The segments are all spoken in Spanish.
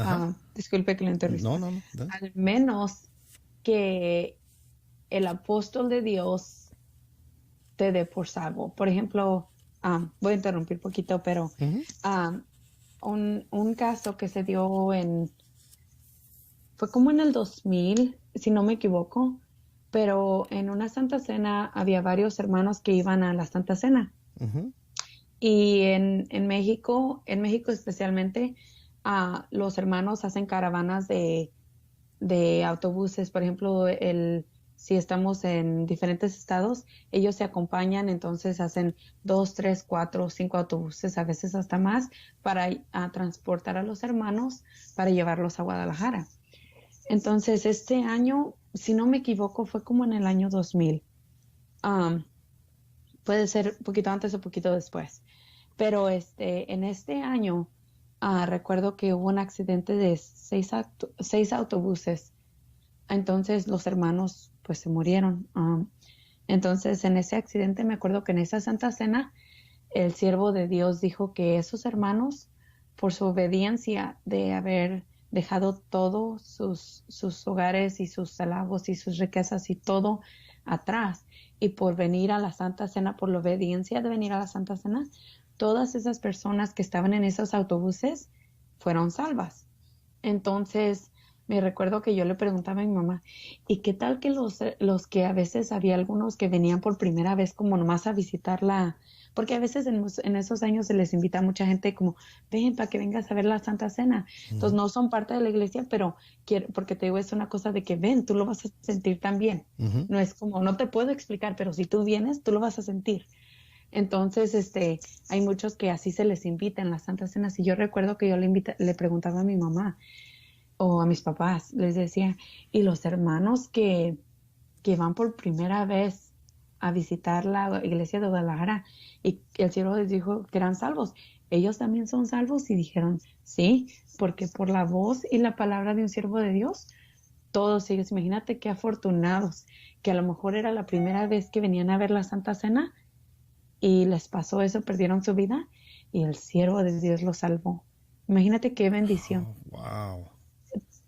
Ajá. Disculpe que lo No, interrumpa, no, no. al menos que el apóstol de Dios te dé por salvo. Por ejemplo, voy a interrumpir poquito, pero Ujú. ah, un caso que se dio fue como en el 2000, si no me equivoco, pero en una Santa Cena había varios hermanos que iban a la Santa Cena. Ujú. Y en México especialmente, los hermanos hacen caravanas de autobuses. Por ejemplo, si estamos en diferentes estados, ellos se acompañan, entonces hacen dos, tres, cuatro, cinco autobuses, a veces hasta más, para transportar a los hermanos para llevarlos a Guadalajara. Entonces, este año, si no me equivoco, fue como en el año 2000. Um, Puede ser un poquito antes o poquito después. Pero en este año, recuerdo que hubo un accidente de seis autobuses. Entonces los hermanos pues se murieron. Entonces en ese accidente me acuerdo que en esa Santa Cena el siervo de Dios dijo que esos hermanos, por su obediencia de haber dejado todos sus hogares y sus alabos y sus riquezas y todo atrás, y por venir a la Santa Cena, por la obediencia de venir a la Santa Cena, todas esas personas que estaban en esos autobuses fueron salvas. Entonces, me recuerdo que yo le preguntaba a mi mamá, ¿y qué tal que los que a veces había algunos que venían por primera vez como nomás a visitarla? Porque a veces en esos años se les invita a mucha gente como, ven para que vengas a ver la Santa Cena. Entonces Ujú. no son parte de la iglesia, pero porque te digo, es una cosa de que ven, tú lo vas a sentir también. Ujú. No es como, no te puedo explicar, pero si tú vienes, tú lo vas a sentir. Entonces, hay muchos que así se les invita en las Santas Cenas. Y yo recuerdo que yo le preguntaba a mi mamá, o a mis papás, les decía, y los hermanos que van por primera vez a visitar la iglesia de Guadalajara y el cielo les dijo que eran salvos, ellos también son salvos y dijeron, sí, porque por la voz y la palabra de un siervo de Dios, todos ellos, imagínate qué afortunados, que a lo mejor era la primera vez que venían a ver la Santa Cena y les pasó eso, perdieron su vida y el siervo de Dios los salvó. Imagínate qué bendición. Oh, wow.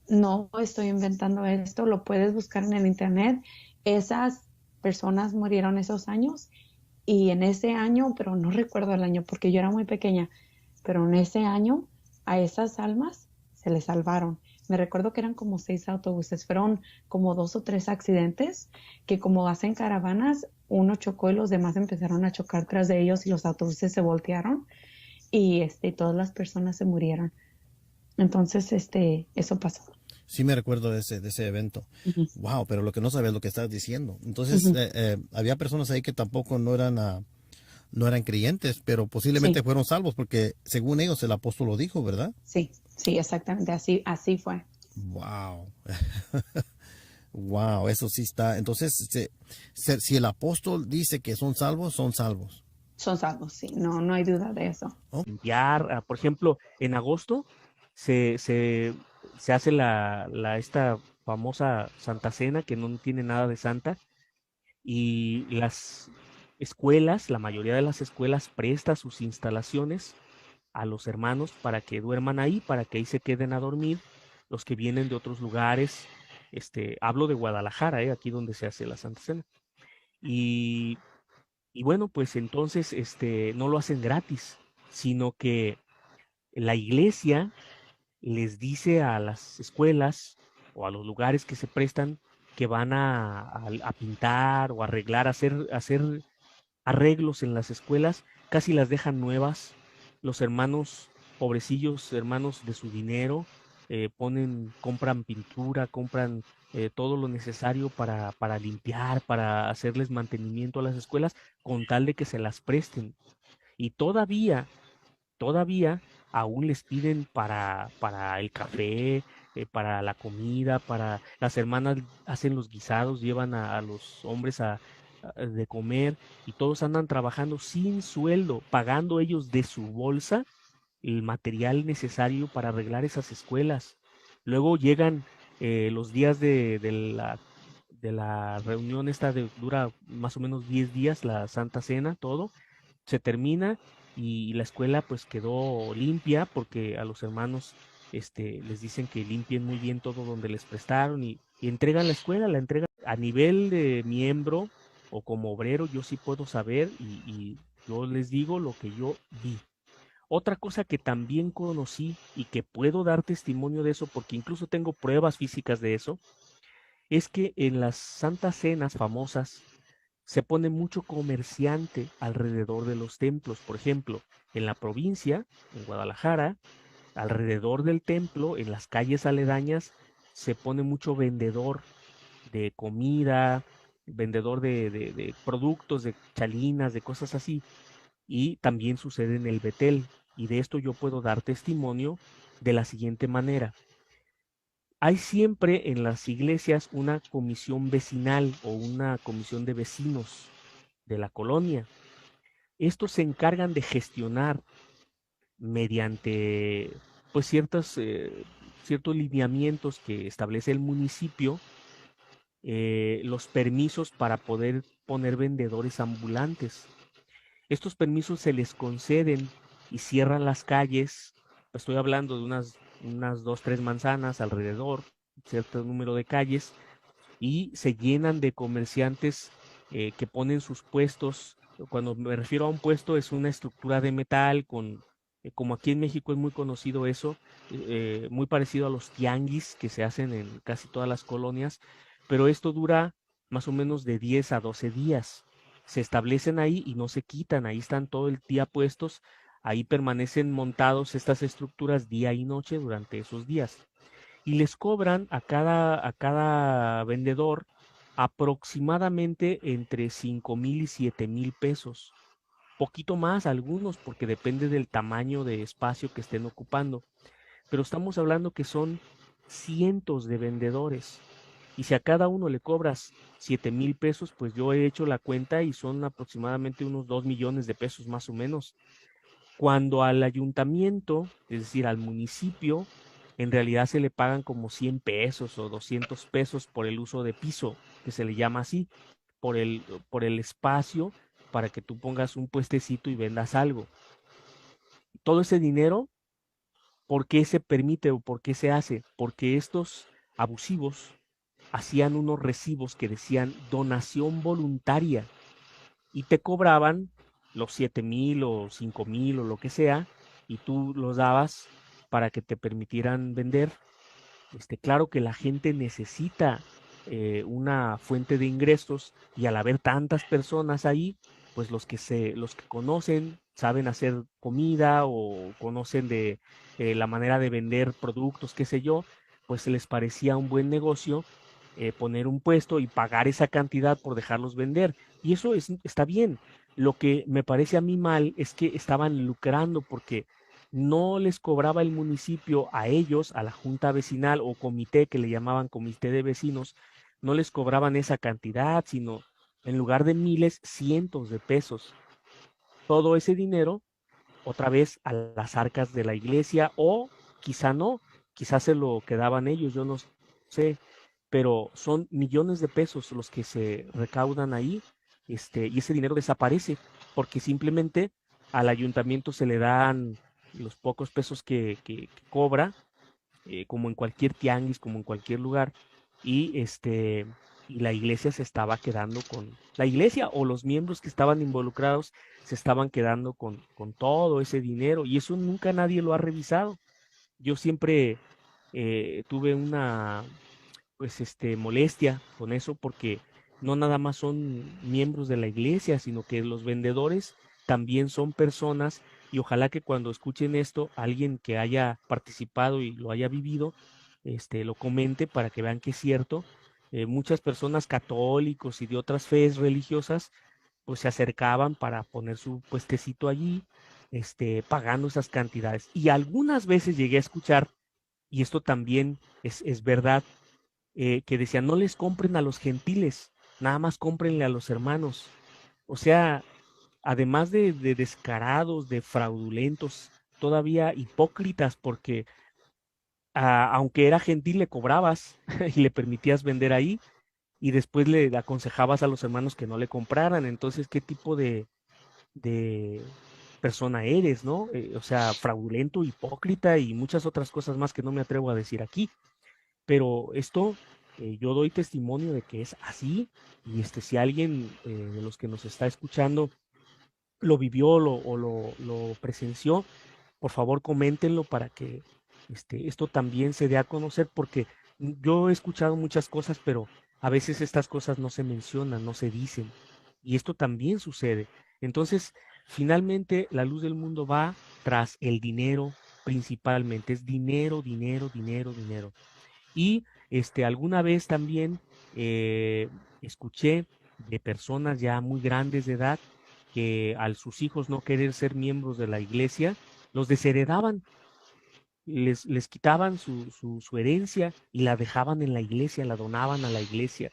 No estoy inventando esto, lo puedes buscar en el internet. Esas personas murieron esos años y en ese año, pero no recuerdo el año porque yo era muy pequeña, pero en ese año a esas almas se les salvaron. Me recuerdo que eran como seis autobuses, fueron como dos o tres accidentes que como hacen caravanas, uno chocó y los demás empezaron a chocar tras de ellos y los autobuses se voltearon y todas las personas se murieron. Entonces, eso pasó. Sí me recuerdo de ese evento. Ujú, Wow, pero lo que no sabes es lo que estás diciendo. Entonces, ujú. había personas ahí que tampoco no eran creyentes, pero posiblemente Sí, fueron salvos porque según ellos el apóstol lo dijo, ¿verdad? sí, sí, exactamente, así fue. Wow. Wow, eso sí está. Entonces, si el apóstol dice que son salvos, son salvos. Son salvos, sí, no, no hay duda de eso. Oh. Limpiar, por ejemplo, en agosto se, se, se hace esta famosa Santa Cena que no tiene nada de santa y las escuelas, la mayoría de las escuelas presta sus instalaciones a los hermanos para que duerman ahí, para que ahí se queden a dormir los que vienen de otros lugares. Hablo de Guadalajara, aquí donde se hace la Santa Cena. Y, y bueno, pues entonces no lo hacen gratis, sino que la iglesia les dice a las escuelas o a los lugares que se prestan que van a pintar o arreglar, hacer arreglos en las escuelas, casi las dejan nuevas. Los hermanos, pobrecillos, hermanos de su dinero, compran pintura, compran todo lo necesario para limpiar, para hacerles mantenimiento a las escuelas, con tal de que se las presten. Y todavía aún les piden para el café, para la comida, para las hermanas hacen los guisados, llevan a los hombres de comer y todos andan trabajando sin sueldo, pagando ellos de su bolsa el material necesario para arreglar esas escuelas. Luego llegan los días de la reunión esta dura más o menos 10 días, la Santa Cena, todo se termina y la escuela pues quedó limpia porque a los hermanos les dicen que limpien muy bien todo donde les prestaron y entregan la escuela, la entregan a nivel de miembro o como obrero, yo sí puedo saber y yo les digo lo que yo vi. Otra cosa que también conocí y que puedo dar testimonio de eso, porque incluso tengo pruebas físicas de eso, es que en las santas cenas famosas se pone mucho comerciante alrededor de los templos. Por ejemplo, en la provincia, en Guadalajara, alrededor del templo, en las calles aledañas, se pone mucho vendedor de comida, vendedor de productos, de chalinas, de cosas así. Y también sucede en el Betel. Y de esto yo puedo dar testimonio de la siguiente manera. Hay siempre en las iglesias una comisión vecinal o una comisión de vecinos de la colonia. Estos se encargan de gestionar mediante pues ciertos lineamientos que establece el municipio, los permisos para poder poner vendedores ambulantes. Estos permisos se les conceden y cierran las calles. Estoy hablando de unas 2, 3 manzanas alrededor, cierto número de calles, y se llenan de comerciantes que ponen sus puestos. Cuando me refiero a un puesto es una estructura de metal como aquí en México es muy conocido eso, muy parecido a los tianguis que se hacen en casi todas las colonias, pero esto dura más o menos de 10 a 12 días. Se establecen ahí y no se quitan, ahí están todo el día puestos, ahí permanecen montados estas estructuras día y noche durante esos días y les cobran a cada vendedor aproximadamente entre 5,000 y 7,000 pesos. Poquito más algunos porque depende del tamaño de espacio que estén ocupando. Pero estamos hablando que son cientos de vendedores. Y si a cada uno le cobras 7,000 pesos, pues yo he hecho la cuenta y son aproximadamente unos 2 millones de pesos más o menos. Cuando al ayuntamiento, es decir, al municipio, en realidad se le pagan como 100 pesos o 200 pesos por el uso de piso, que se le llama así, por el espacio para que tú pongas un puestecito y vendas algo. Todo ese dinero, ¿por qué se permite o por qué se hace? Porque estos abusivos hacían unos recibos que decían donación voluntaria y te cobraban los 7,000 o 5,000 o lo que sea, y tú los dabas para que te permitieran vender. Claro que la gente necesita una fuente de ingresos y al haber tantas personas ahí, pues los que conocen, saben hacer comida o conocen de la manera de vender productos, qué sé yo, pues se les parecía un buen negocio poner un puesto y pagar esa cantidad por dejarlos vender. Y eso está bien. Lo que me parece a mí mal es que estaban lucrando porque no les cobraba el municipio a ellos, a la junta vecinal o comité que le llamaban comité de vecinos, no les cobraban esa cantidad, sino en lugar de miles, cientos de pesos. Todo ese dinero otra vez a las arcas de la iglesia o quizá no, quizás se lo quedaban ellos, yo no sé, pero son millones de pesos los que se recaudan ahí, y ese dinero desaparece porque simplemente al ayuntamiento se le dan los pocos pesos que cobra, como en cualquier tianguis, como en cualquier lugar, y la iglesia se estaba quedando la iglesia o los miembros que estaban involucrados se estaban quedando con todo ese dinero, y eso nunca nadie lo ha revisado. Yo siempre tuve una, pues, molestia con eso porque no nada más son miembros de la iglesia, sino que los vendedores también son personas y ojalá que cuando escuchen esto, alguien que haya participado y lo haya vivido, lo comente para que vean que es cierto. Muchas personas católicos y de otras fees religiosas, pues se acercaban para poner su puestecito allí, pagando esas cantidades. Y algunas veces llegué a escuchar, y esto también es verdad, que decían, no les compren a los gentiles, nada más cómprenle a los hermanos. O sea, además de descarados, de fraudulentos, todavía hipócritas, porque aunque era gentil le cobrabas y le permitías vender ahí y después le aconsejabas a los hermanos que no le compraran. Entonces, ¿qué tipo de persona eres, ¿no? O sea, fraudulento, hipócrita y muchas otras cosas más que no me atrevo a decir aquí. Pero esto, yo doy testimonio de que es así, y si alguien de los que nos está escuchando lo vivió lo presenció, por favor coméntenlo para que esto también se dé a conocer, porque yo he escuchado muchas cosas, pero a veces estas cosas no se mencionan, no se dicen, y esto también sucede. Entonces, finalmente, la luz del mundo va tras el dinero principalmente, es dinero, dinero, dinero, dinero. Y alguna vez también escuché de personas ya muy grandes de edad que al sus hijos no querer ser miembros de la iglesia, los desheredaban, les quitaban su herencia y la dejaban en la iglesia, la donaban a la iglesia,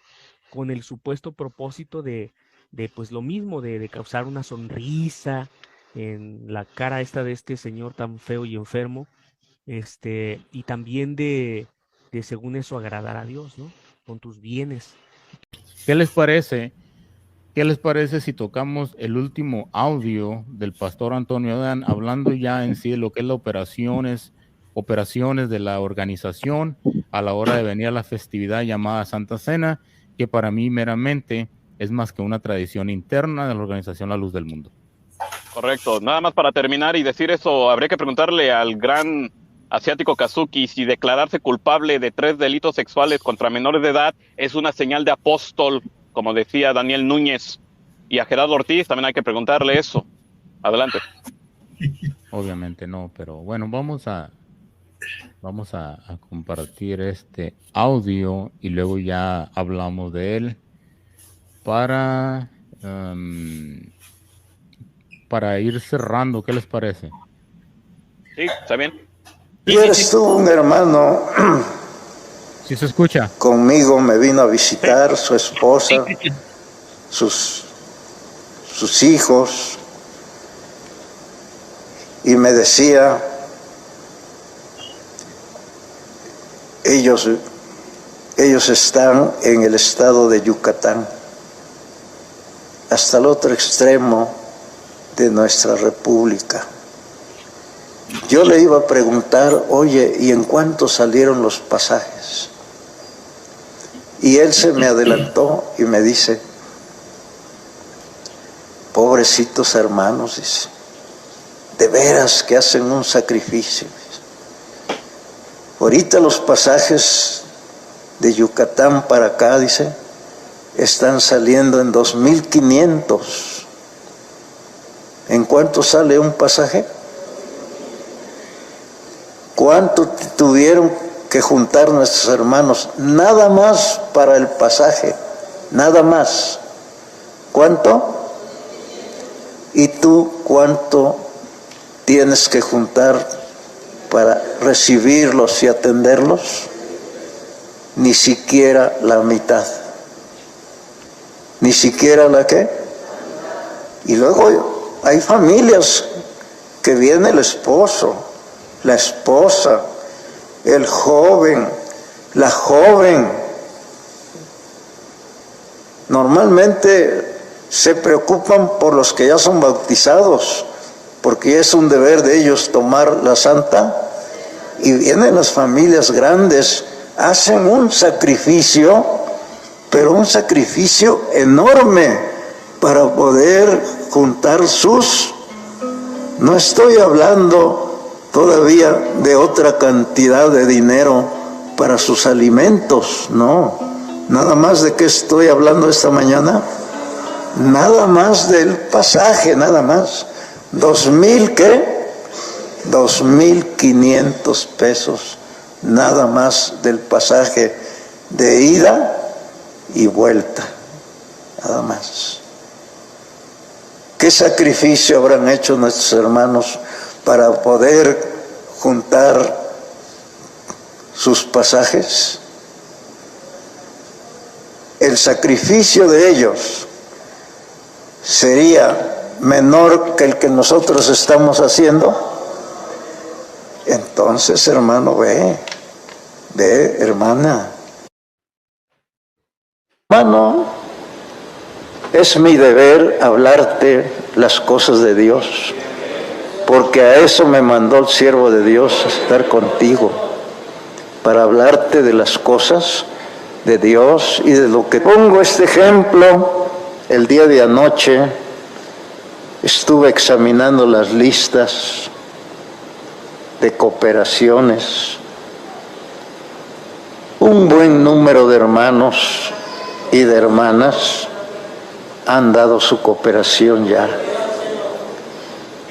con el supuesto propósito de pues lo mismo, de causar una sonrisa en la cara esta de este señor tan feo y enfermo, y también de según eso agradar a Dios, ¿no? Con tus bienes. ¿Qué les parece? ¿Qué les parece si tocamos el último audio del pastor Antonio Dan, hablando ya en sí de lo que es las operaciones de la organización a la hora de venir a la festividad llamada Santa Cena, que para mí meramente es más que una tradición interna de la organización La Luz del Mundo? Correcto. Nada más para terminar y decir eso, habría que preguntarle al gran asiático Kazuki si declararse culpable de 3 delitos sexuales contra menores de edad es una señal de apóstol, como decía Daniel Núñez. Y a Gerardo Ortiz también hay que preguntarle eso. Adelante. Obviamente no, pero bueno, vamos a compartir este audio y luego ya hablamos de él para ir cerrando. ¿Qué les parece? Sí, está bien. Y eres tú un hermano. ¿Sí se escucha? Conmigo me vino a visitar su esposa, sus hijos, y me decía, ellos están en el estado de Yucatán, hasta el otro extremo de nuestra república. Yo le iba a preguntar, oye, ¿y en cuánto salieron los pasajes? Y él se me adelantó y me dice, pobrecitos hermanos, dice, de veras que hacen un sacrificio. Ahorita los pasajes de Yucatán para acá, dice, están saliendo en 2,500. ¿En cuánto sale un pasaje? ¿Cuánto tuvieron que juntar nuestros hermanos? Nada más para el pasaje, nada más. ¿Cuánto? ¿Y tú cuánto tienes que juntar para recibirlos y atenderlos? Ni siquiera la mitad. ¿Ni siquiera la qué? Y luego hay familias que viene el esposo, la esposa, el joven, la joven. Normalmente se preocupan por los que ya son bautizados, porque es un deber de ellos tomar la santa, y vienen las familias grandes, hacen un sacrificio, pero un sacrificio enorme para poder juntar sus, no estoy hablando todavía de otra cantidad de dinero para sus alimentos, no, nada más de qué estoy hablando esta mañana, nada más del pasaje, nada más, 2,000 ¿qué? 2,500 pesos, nada más del pasaje de ida y vuelta, nada más. ¿Qué sacrificio habrán hecho nuestros hermanos para poder juntar sus pasajes? El sacrificio de ellos sería menor que el que nosotros estamos haciendo. Entonces, hermano, ve, hermana. Hermano, es mi deber hablarte las cosas de Dios. porque a eso me mandó el siervo de Dios, a estar contigo, para hablarte de las cosas de Dios y de lo que pongo este ejemplo. El día de anoche estuve examinando las listas de cooperaciones. Un buen número de hermanos y de hermanas han dado su cooperación ya.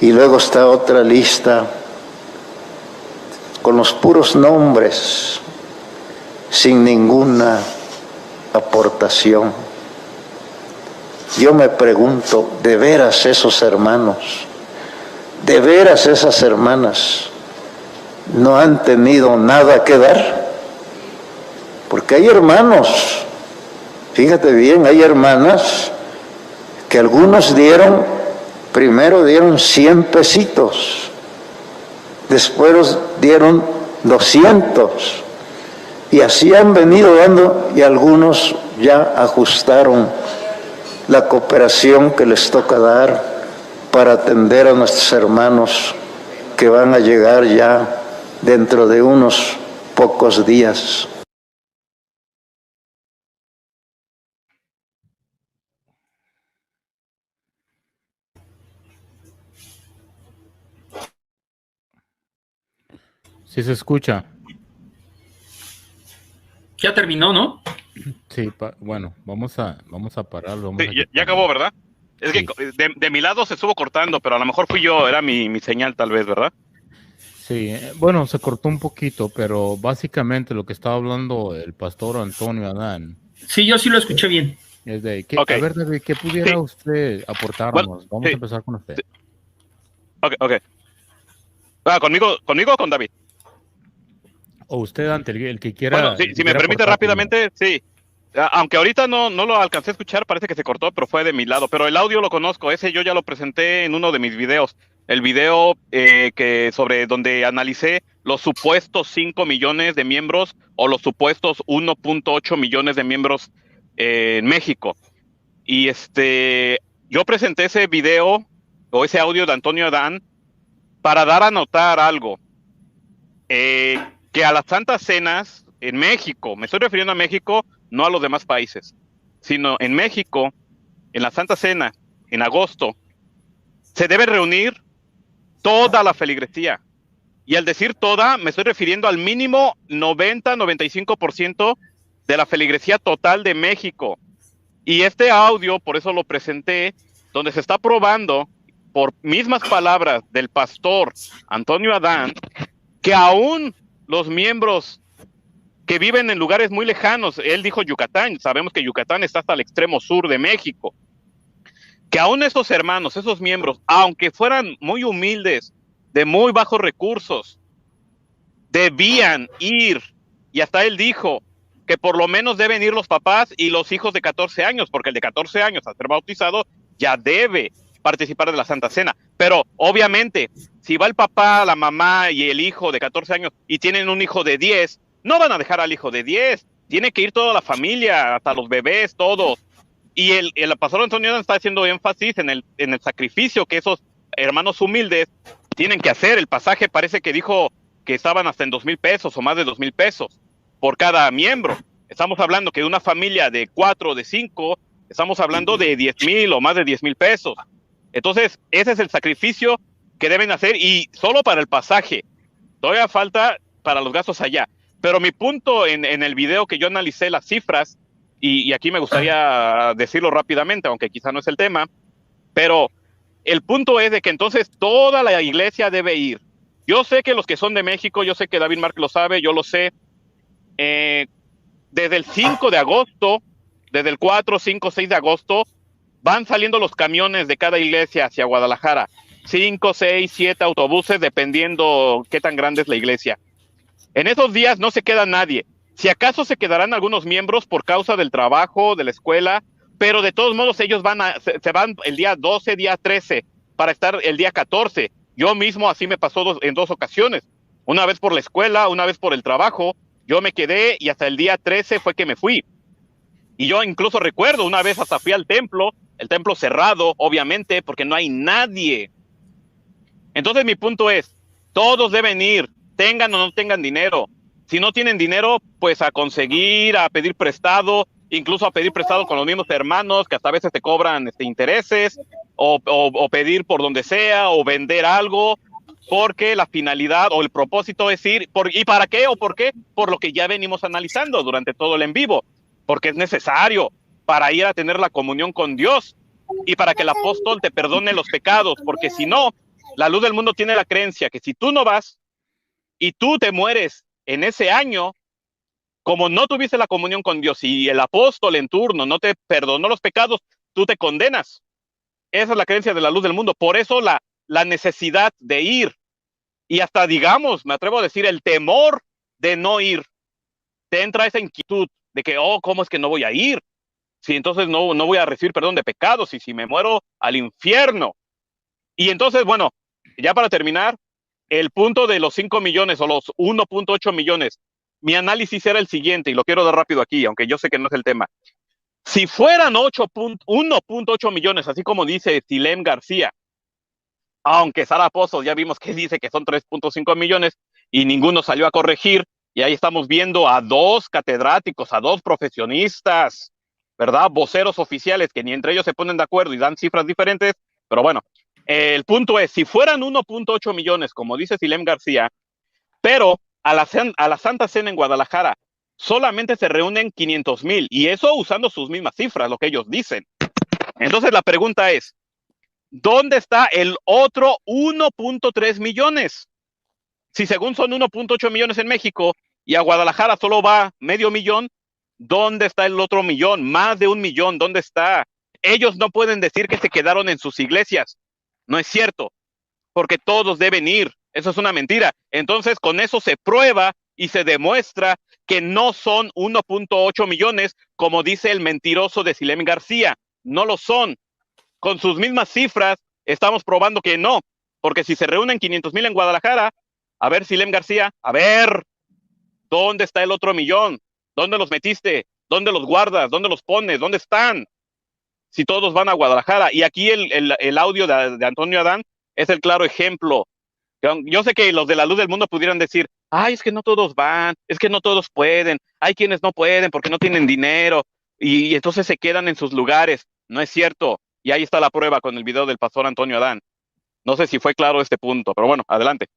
Y luego está otra lista con los puros nombres, sin ninguna aportación. Yo me pregunto, ¿de veras esos hermanos, de veras esas hermanas no han tenido nada que dar? Porque hay hermanos, fíjate bien, hay hermanas que algunos primero dieron 100 pesitos, después dieron 200, y así han venido dando, y algunos ya ajustaron la cooperación que les toca dar para atender a nuestros hermanos que van a llegar ya dentro de unos pocos días. Sí se escucha. Ya terminó, ¿no? Sí, bueno, vamos a pararlo. Sí, ya acabó, ¿verdad? Es Sí. que de mi lado se estuvo cortando, pero a lo mejor fui yo, era mi señal tal vez, ¿verdad? Sí, bueno, se cortó un poquito, pero básicamente lo que estaba hablando el pastor Antonio Adán Sí, yo sí lo escuché bien. es de que, Ok. a ver, David, ¿qué pudiera Sí. usted aportarnos? Bueno, Vamos sí. a empezar con usted. Sí. Ok. ¿Conmigo o con David? O usted, ante el que quiera. Bueno, el que si me quiera permite aportar rápidamente, sí. Aunque ahorita no lo alcancé a escuchar, parece que se cortó, pero fue de mi lado. Pero el audio lo conozco, ese yo ya lo presenté en uno de mis videos. El video sobre donde analicé los supuestos 5 millones de miembros o los supuestos 1.8 millones de miembros en México. Y yo presenté ese video o ese audio de Antonio Adán para dar a notar algo. Que a las Santas Cenas en México, me estoy refiriendo a México, no a los demás países, sino en México, en la Santa Cena, en agosto, se debe reunir toda la feligresía. Y al decir toda, me estoy refiriendo al mínimo 90-95% de la feligresía total de México. Y este audio, por eso lo presenté, donde se está probando, por mismas palabras del pastor Antonio Adán, que aún los miembros que viven en lugares muy lejanos, él dijo Yucatán, sabemos que Yucatán está hasta el extremo sur de México, que aún esos hermanos, esos miembros, aunque fueran muy humildes, de muy bajos recursos, debían ir, y hasta él dijo que por lo menos deben ir los papás y los hijos de 14 años, porque el de 14 años a ser bautizado ya debe participar de la Santa Cena. Pero obviamente, si va el papá, la mamá y el hijo de 14 años y tienen un hijo de 10, no van a dejar al hijo de 10, tiene que ir toda la familia, hasta los bebés, todos. Y el pastor Antonio está haciendo énfasis en el sacrificio que esos hermanos humildes tienen que hacer. El pasaje parece que dijo que estaban hasta en 2,000 pesos o más de 2,000 pesos por cada miembro. Estamos hablando que de una familia de 4 o de 5, estamos hablando de 10,000 o más de 10,000 pesos. Entonces, ese es el sacrificio que deben hacer, y solo para el pasaje. Todavía falta para los gastos allá. Pero mi punto en el video que yo analicé las cifras, y aquí me gustaría decirlo rápidamente, aunque quizá no es el tema, pero el punto es de que entonces toda la iglesia debe ir. Yo sé que los que son de México, yo sé que David Mark lo sabe, yo lo sé, desde el 5 de agosto, desde el 4, 5, 6 de agosto, van saliendo los camiones de cada iglesia hacia Guadalajara. 5, 6, 7 autobuses, dependiendo qué tan grande es la iglesia. En esos días no se queda nadie. Si acaso se quedarán algunos miembros por causa del trabajo, de la escuela, pero de todos modos ellos se van el día 12, día 13, para estar el día 14. Yo mismo así me pasó en 2 ocasiones. Una vez por la escuela, una vez por el trabajo. Yo me quedé y hasta el día 13 fue que me fui. Y yo incluso recuerdo, una vez hasta fui al templo, el templo cerrado, obviamente, porque no hay nadie. Entonces mi punto es, todos deben ir, tengan o no tengan dinero. Si no tienen dinero, pues a conseguir, a pedir prestado, incluso a pedir prestado con los mismos hermanos, que hasta a veces te cobran intereses, o pedir por donde sea, o vender algo, porque la finalidad o el propósito es ir, ¿y para qué o por qué? Por lo que ya venimos analizando durante todo el en vivo, porque es necesario para ir a tener la comunión con Dios y para que el apóstol te perdone los pecados, porque si no, la luz del mundo tiene la creencia que si tú no vas y tú te mueres en ese año, como no tuviste la comunión con Dios y el apóstol en turno no te perdonó los pecados, tú te condenas. Esa es la creencia de la luz del mundo. Por eso la necesidad de ir y hasta, digamos, me atrevo a decir, el temor de no ir. Te entra esa inquietud de que, ¿cómo es que no voy a ir? Si entonces no voy a recibir perdón de pecados y si me muero al infierno. Y entonces, bueno, ya para terminar, el punto de los 5 millones o los 1.8 millones, mi análisis era el siguiente, y lo quiero dar rápido aquí, aunque yo sé que no es el tema. Si fueran 1.8 millones, así como dice Silem García, aunque Sara Pozo ya vimos que dice que son 3.5 millones y ninguno salió a corregir, y ahí estamos viendo a 2 catedráticos, a 2 profesionistas, ¿verdad? Voceros oficiales que ni entre ellos se ponen de acuerdo y dan cifras diferentes, pero bueno, el punto es, si fueran 1.8 millones, como dice Silem García, pero a la Santa Cena en Guadalajara solamente se reúnen 500,000, y eso usando sus mismas cifras, lo que ellos dicen. Entonces la pregunta es, ¿dónde está el otro 1.3 millones? Si según son 1.8 millones en México y a Guadalajara solo va 500,000, ¿dónde está el otro millón? Más de 1 millón, ¿dónde está? Ellos no pueden decir que se quedaron en sus iglesias. No es cierto, porque todos deben ir. Eso es una mentira. Entonces, con eso se prueba y se demuestra que no son 1.8 millones, como dice el mentiroso de Silem García. No lo son. Con sus mismas cifras, estamos probando que no, porque si se reúnen 500,000 en Guadalajara, a ver, Silem García, a ver, ¿dónde está el otro millón? ¿Dónde los metiste? ¿Dónde los guardas? ¿Dónde los pones? ¿Dónde están? Si todos van a Guadalajara. Y aquí el audio de Antonio Adán es el claro ejemplo. Yo sé que los de la luz del mundo pudieran decir, ay, es que no todos van, es que no todos pueden, hay quienes no pueden porque no tienen dinero, y entonces se quedan en sus lugares. No es cierto. Y ahí está la prueba con el video del pastor Antonio Adán. No sé si fue claro este punto, pero bueno, adelante.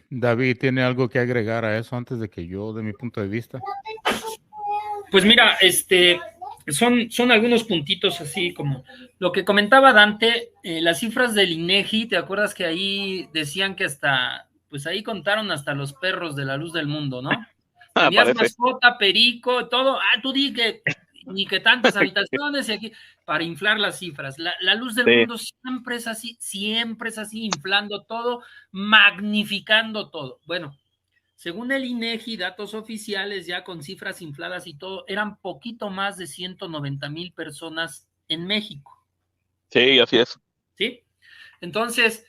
David, ¿tiene algo que agregar a eso antes de que yo, de mi punto de vista? Pues mira, son algunos puntitos así como lo que comentaba Dante, las cifras del INEGI, ¿te acuerdas que ahí decían que hasta, pues ahí contaron hasta los perros de la luz del mundo, ¿no? Tenías mascota, perico, todo, tú di que ni que tantas habitaciones y aquí, para inflar las cifras. La luz del mundo siempre es así, inflando todo, magnificando todo. Bueno, según el INEGI, datos oficiales ya con cifras infladas y todo, eran poquito más de 190,000 personas en México. Sí, así es. ¿Sí? Entonces,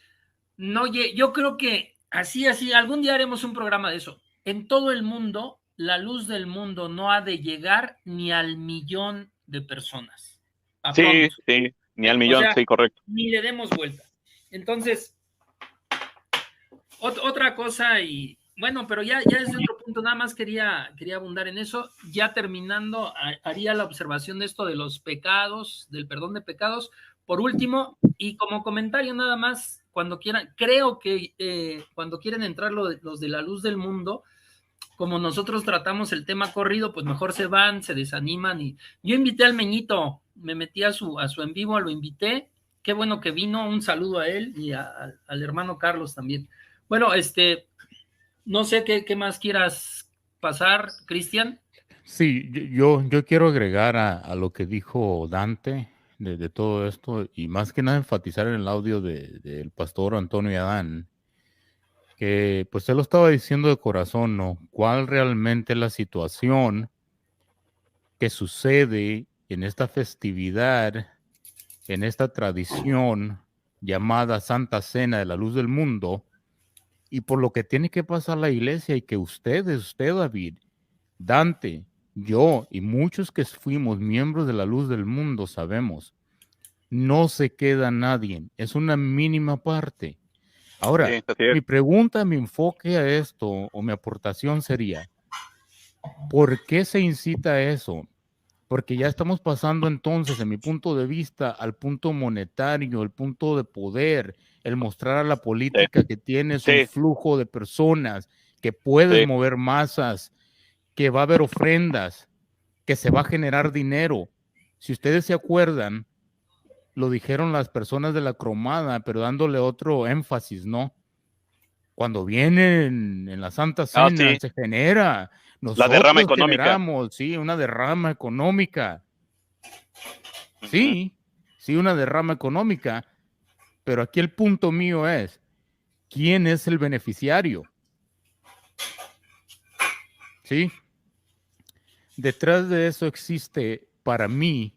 no, yo creo que así, algún día haremos un programa de eso. En todo el mundo, la luz del mundo no ha de llegar ni al millón de personas. Sí, ni al millón, sí, correcto. Ni le demos vuelta. Entonces, otra cosa y... Bueno, pero ya desde otro punto, nada más quería abundar en eso. Ya terminando, haría la observación de esto de los pecados, del perdón de pecados. Por último, y como comentario nada más, cuando quieran, creo que cuando quieren entrar los de la luz del mundo, como nosotros tratamos el tema corrido, pues mejor se van, se desaniman. Y yo invité al Meñito, me metí a su en vivo, lo invité. Qué bueno que vino, un saludo a él y al hermano Carlos también. Bueno, no sé qué más quieras pasar, Cristian. Sí, yo quiero agregar a lo que dijo Dante de todo esto, y más que nada enfatizar en el audio del pastor Antonio Adán, que pues él lo estaba diciendo de corazón, ¿no? ¿Cuál realmente es la situación que sucede en esta festividad, en esta tradición llamada Santa Cena de la Luz del Mundo? Y por lo que tiene que pasar la iglesia, y que usted David, Dante, yo y muchos que fuimos miembros de la Luz del Mundo sabemos no se queda nadie, es una mínima parte. Ahora, Sí, así es. mi pregunta, mi enfoque a esto, o mi aportación sería, ¿por qué se incita a eso? Porque ya estamos pasando entonces, en mi punto de vista, al punto monetario, el punto de poder, el mostrar a la política que tienes un Sí. flujo de personas, que puedes Sí. mover masas, que va a haber ofrendas, que se va a generar dinero. Si ustedes se acuerdan, lo dijeron las personas de la cromada, pero dándole otro énfasis, ¿no? Cuando vienen en la Santa Cena, Sí. se genera. La derrama Nosotros económica. generamos, sí, una derrama económica. Sí, sí, una derrama económica. Pero aquí el punto mío es, ¿quién es el beneficiario? ¿Sí? Detrás de eso existe, para mí,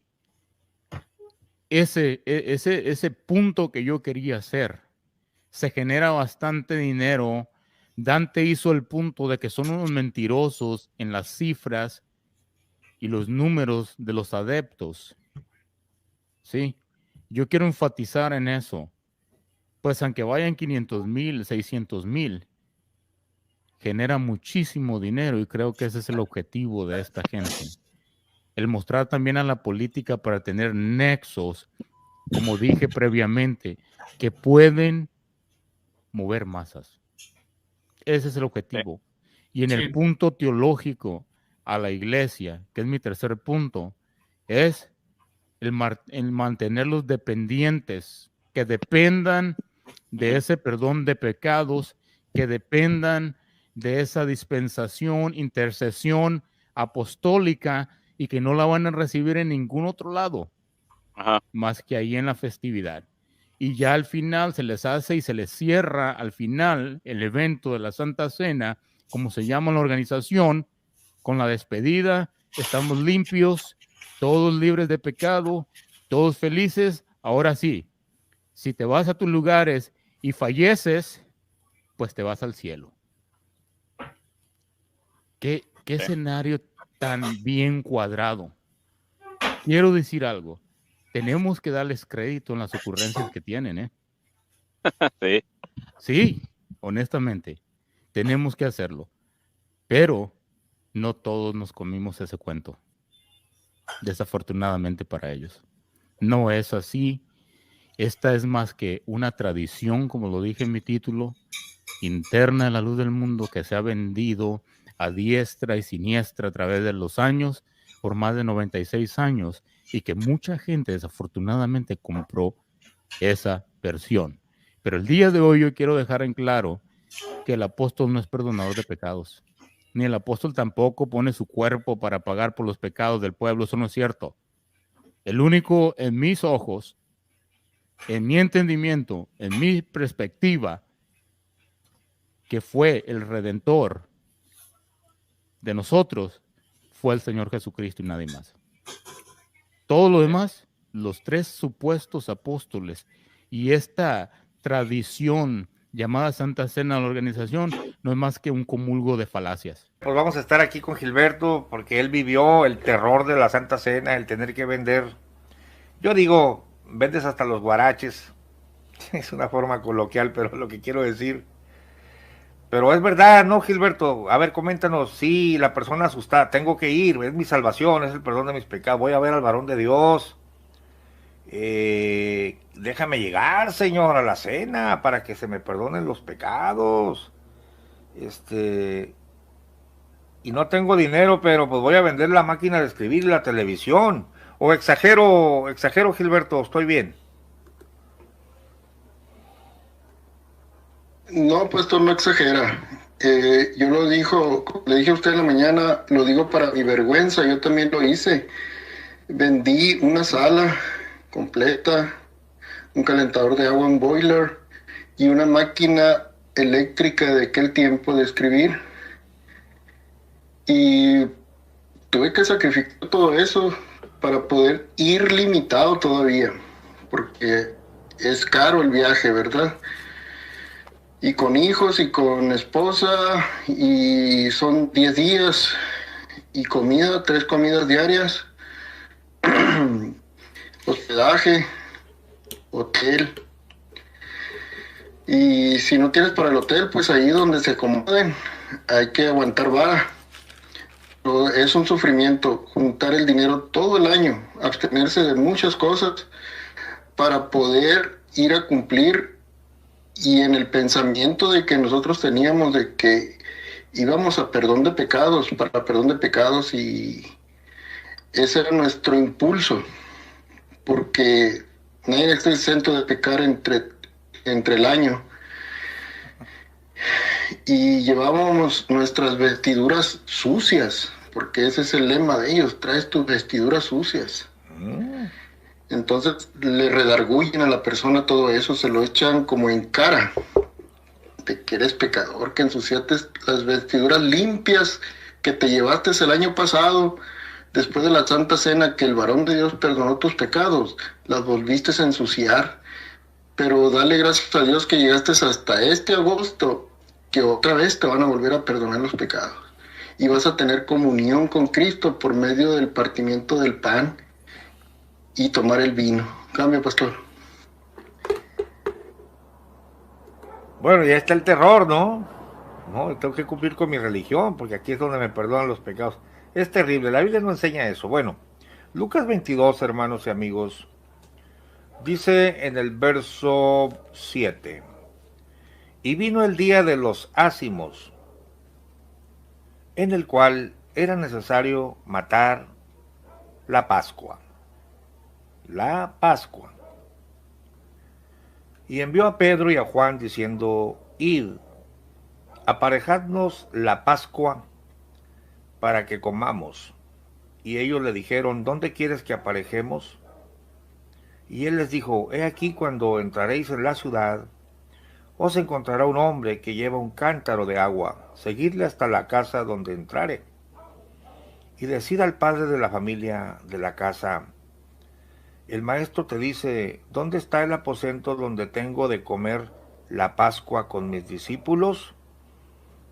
ese punto que yo quería hacer. Se genera bastante dinero. Dante hizo el punto de que son unos mentirosos en las cifras y los números de los adeptos. ¿Sí? Yo quiero enfatizar en eso. Pues aunque vayan 500,000, 600,000, genera muchísimo dinero y creo que ese es el objetivo de esta gente. El mostrar también a la política para tener nexos, como dije previamente, que pueden mover masas. Ese es el objetivo. Y en el punto teológico a la iglesia, que es mi tercer punto, es el mantenerlos dependientes, que dependan de ese perdón de pecados, que dependan de esa dispensación, intercesión apostólica y que no la van a recibir en ningún otro lado, más que ahí en la festividad. Y ya al final se les hace y se les cierra al final el evento de la Santa Cena, como se llama la organización, con la despedida, estamos limpios, todos libres de pecado, todos felices. Ahora sí, si te vas a tus lugares y falleces, pues te vas al cielo. ¿Qué escenario tan bien cuadrado? Quiero decir algo. Tenemos que darles crédito en las ocurrencias que tienen, ¿eh? Sí. Sí, honestamente, tenemos que hacerlo. Pero no todos nos comimos ese cuento. Desafortunadamente para ellos. No es así. Esta es más que una tradición, como lo dije en mi título, interna en la luz del mundo que se ha vendido a diestra y siniestra a través de los años, por más de 96 años, y que mucha gente desafortunadamente compró esa versión. Pero el día de hoy yo quiero dejar en claro que el apóstol no es perdonador de pecados, ni el apóstol tampoco pone su cuerpo para pagar por los pecados del pueblo. Eso no es cierto. El único, en mis ojos, en mi entendimiento, en mi perspectiva, que fue el redentor de nosotros, fue el Señor Jesucristo y nadie más. Todo lo demás, los tres supuestos apóstoles y esta tradición llamada Santa Cena de la organización, no es más que un comulgo de falacias. Pues vamos a estar aquí con Gilberto porque él vivió el terror de la Santa Cena, el tener que vender. Yo digo, vendes hasta los guaraches. Es una forma coloquial, pero lo que quiero decir. Pero es verdad, ¿no, Gilberto? A ver, coméntanos. Sí, la persona asustada, tengo que ir, es mi salvación, es el perdón de mis pecados. Voy a ver al varón de Dios. Déjame llegar, Señor, a la cena para que se me perdonen los pecados. Y no tengo dinero, pero pues voy a vender la máquina de escribir y la televisión. O exagero, Gilberto, estoy bien. No, pastor, no exagera. Yo le dije a usted en la mañana, lo digo para mi vergüenza, yo también lo hice. Vendí una sala completa, un calentador de agua, un boiler y una máquina eléctrica de aquel tiempo de escribir. Y tuve que sacrificar todo eso para poder ir limitado todavía, porque es caro el viaje, ¿verdad? Y con hijos y con esposa, y son 10 días y comida, 3 comidas diarias, hospedaje, hotel. Y si no tienes para el hotel, pues ahí donde se acomoden, hay que aguantar vara. Es un sufrimiento juntar el dinero todo el año, abstenerse de muchas cosas para poder ir a cumplir, y en el pensamiento de que nosotros teníamos de que íbamos a perdón de pecados, para perdón de pecados, y ese era nuestro impulso, porque nadie está exento de pecar entre el año. Y llevábamos nuestras vestiduras sucias, porque ese es el lema de ellos: traes tus vestiduras sucias. Entonces le redarguyen a la persona todo eso, se lo echan como en cara, de que eres pecador, que ensuciaste las vestiduras limpias que te llevaste el año pasado, después de la Santa Cena, que el varón de Dios perdonó tus pecados, las volviste a ensuciar. Pero dale gracias a Dios que llegaste hasta este agosto, que otra vez te van a volver a perdonar los pecados. Y vas a tener comunión con Cristo por medio del partimiento del pan y tomar el vino. Cambio, pastor. Bueno, ya está el terror, ¿no? No, tengo que cumplir con mi religión, porque aquí es donde me perdonan los pecados. Es terrible, la Biblia no enseña eso. Bueno, Lucas 22, hermanos y amigos, dice en el verso 7: y vino el día de los ácimos, en el cual era necesario matar la Pascua. La Pascua. Y envió a Pedro y a Juan diciendo: id, aparejadnos la Pascua para que comamos. Y ellos le dijeron: ¿dónde quieres que aparejemos? Y él les dijo: he aquí, cuando entraréis en la ciudad, os encontrará un hombre que lleva un cántaro de agua. Seguidle hasta la casa donde entrare. Y decid al padre de la familia de la casa: el maestro te dice: ¿dónde está el aposento donde tengo de comer la Pascua con mis discípulos?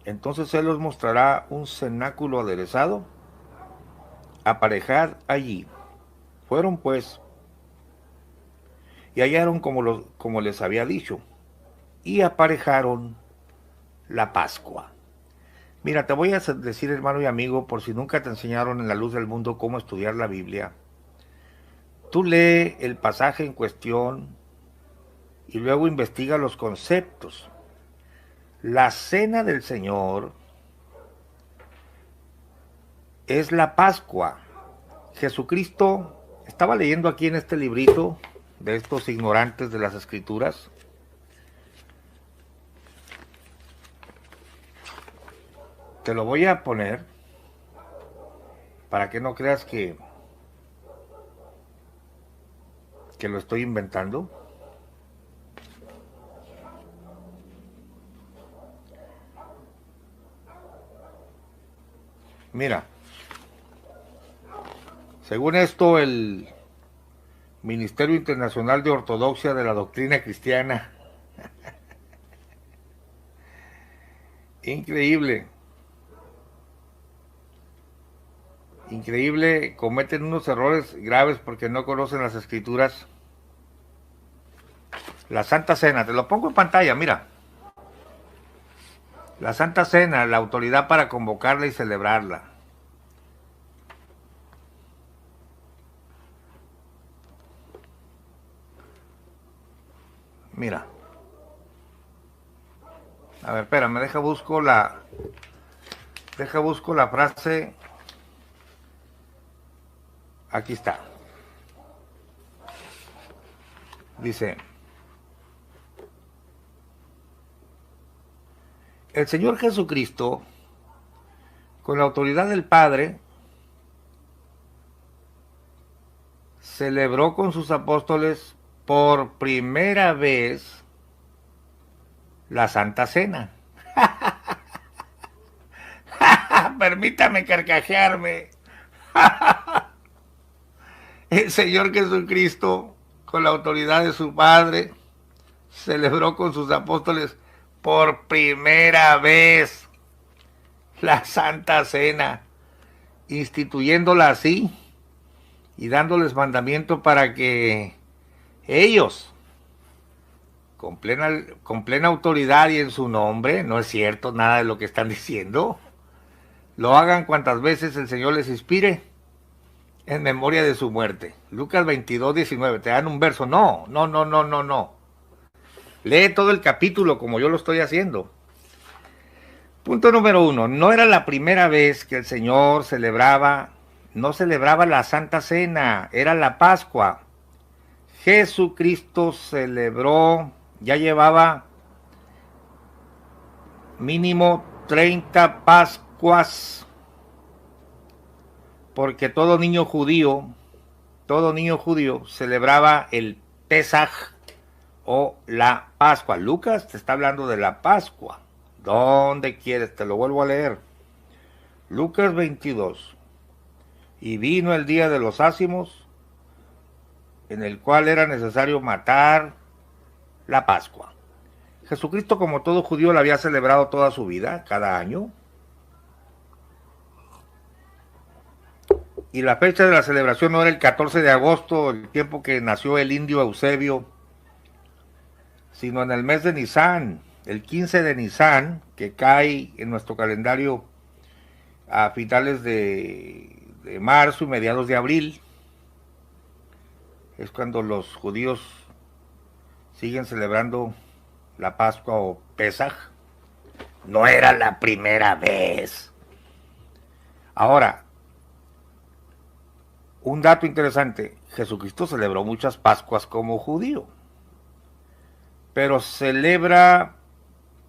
Entonces él os mostrará un cenáculo aderezado. Aparejad allí. Fueron pues, y hallaron como les había dicho, y aparejaron la Pascua. Mira, te voy a decir, hermano y amigo, por si nunca te enseñaron en la luz del mundo cómo estudiar la Biblia. Tú lee el pasaje en cuestión y luego investiga los conceptos. La cena del Señor es la Pascua. Jesucristo, estaba leyendo aquí en este librito de estos ignorantes de las Escrituras, te lo voy a poner para que no creas que lo estoy inventando. Mira, según esto, el Ministerio Internacional de Ortodoxia de la Doctrina Cristiana, increíble, cometen unos errores graves porque no conocen las Escrituras. La Santa Cena, te lo pongo en pantalla, mira. La Santa Cena, la autoridad para convocarla y celebrarla. Mira. A ver, espérame, deja busco la frase. Aquí está. Dice: el Señor Jesucristo, con la autoridad del Padre, celebró con sus apóstoles por primera vez la Santa Cena. Permítame carcajearme. El Señor Jesucristo, con la autoridad de su Padre, celebró con sus apóstoles por primera vez la Santa Cena, instituyéndola así y dándoles mandamiento para que ellos con plena autoridad y en su nombre, no es cierto nada de lo que están diciendo. Lo hagan cuantas veces el Señor les inspire en memoria de su muerte. Lucas 22, 19, te dan un verso. No. Lee todo el capítulo como yo lo estoy haciendo. Punto número 1. No era la primera vez que el Señor no celebraba la Santa Cena, era la Pascua. Jesucristo celebró, ya llevaba mínimo 30 Pascuas, porque todo niño judío celebraba el Pesaj o la Pascua. Lucas te está hablando de la Pascua. ¿Dónde quieres? Te lo vuelvo a leer. Lucas 22. Y vino el día de los ázimos, en el cual era necesario matar la Pascua. Jesucristo, como todo judío, la había celebrado toda su vida, cada año. Y la fecha de la celebración no era el 14 de agosto, el tiempo que nació el indio Eusebio, sino en el mes de Nisán, el 15 de Nisán, que cae en nuestro calendario a finales de marzo y mediados de abril. Es cuando los judíos siguen celebrando la Pascua o Pesaj. No era la primera vez. Ahora, un dato interesante, Jesucristo celebró muchas Pascuas como judío, pero celebra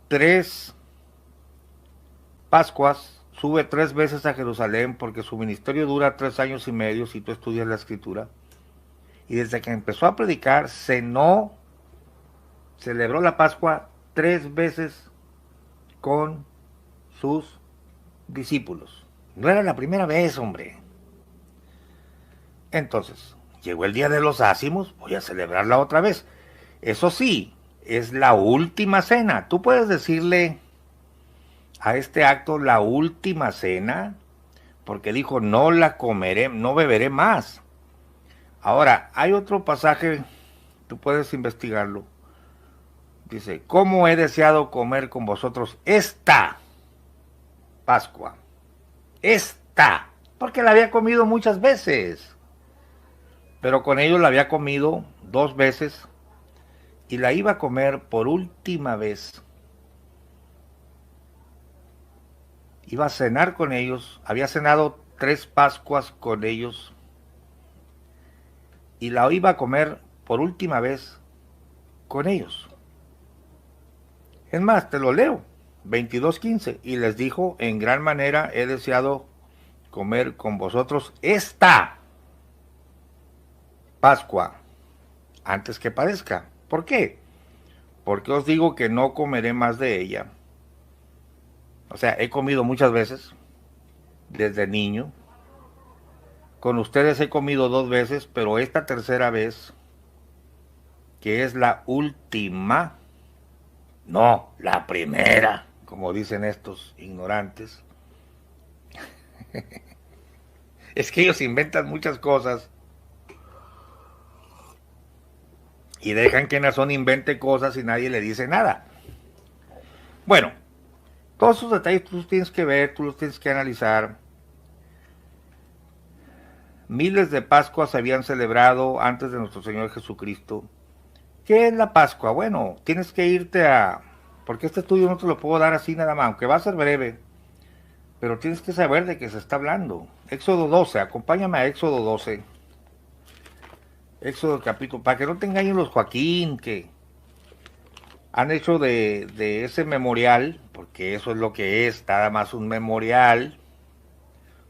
3 Pascuas, sube 3 veces a Jerusalén porque su ministerio dura 3 años y medio si tú estudias la Escritura. Y desde que empezó a predicar, celebró la Pascua 3 veces con sus discípulos. No era la primera vez, hombre. Entonces, llegó el día de los ázimos, voy a celebrarla otra vez. Eso sí, es la última cena. Tú puedes decirle a este acto la última cena, porque dijo, no la comeré, no beberé más. Ahora, hay otro pasaje, tú puedes investigarlo. Dice, ¿cómo he deseado comer con vosotros esta Pascua? Esta, porque la había comido muchas veces, pero con ellos la había comido 2 veces y la iba a comer por última vez. Iba a cenar con ellos, había cenado 3 Pascuas con ellos y la iba a comer por última vez con ellos. Es más, te lo leo, 22:15, y les dijo, en gran manera he deseado comer con vosotros esta Pascua antes que padezca. ¿Por qué? Porque os digo que no comeré más de ella. O sea, he comido muchas veces desde niño. Con ustedes he comido 2 veces, pero esta tercera vez, que es la última, no, la primera, como dicen estos ignorantes. Es que ellos inventan muchas cosas y dejan que Nazón invente cosas y nadie le dice nada. Bueno, todos esos detalles tú los tienes que ver, tú los tienes que analizar. Miles de Pascuas se habían celebrado antes de nuestro Señor Jesucristo. ¿Qué es la Pascua? Bueno, tienes que irte porque este estudio no te lo puedo dar así nada más, aunque va a ser breve, pero tienes que saber de qué se está hablando. Éxodo 12, acompáñame a Éxodo 12. Éxodo capítulo, para que no te engañen los Joaquín, que han hecho de ese memorial, porque eso es lo que es, nada más un memorial,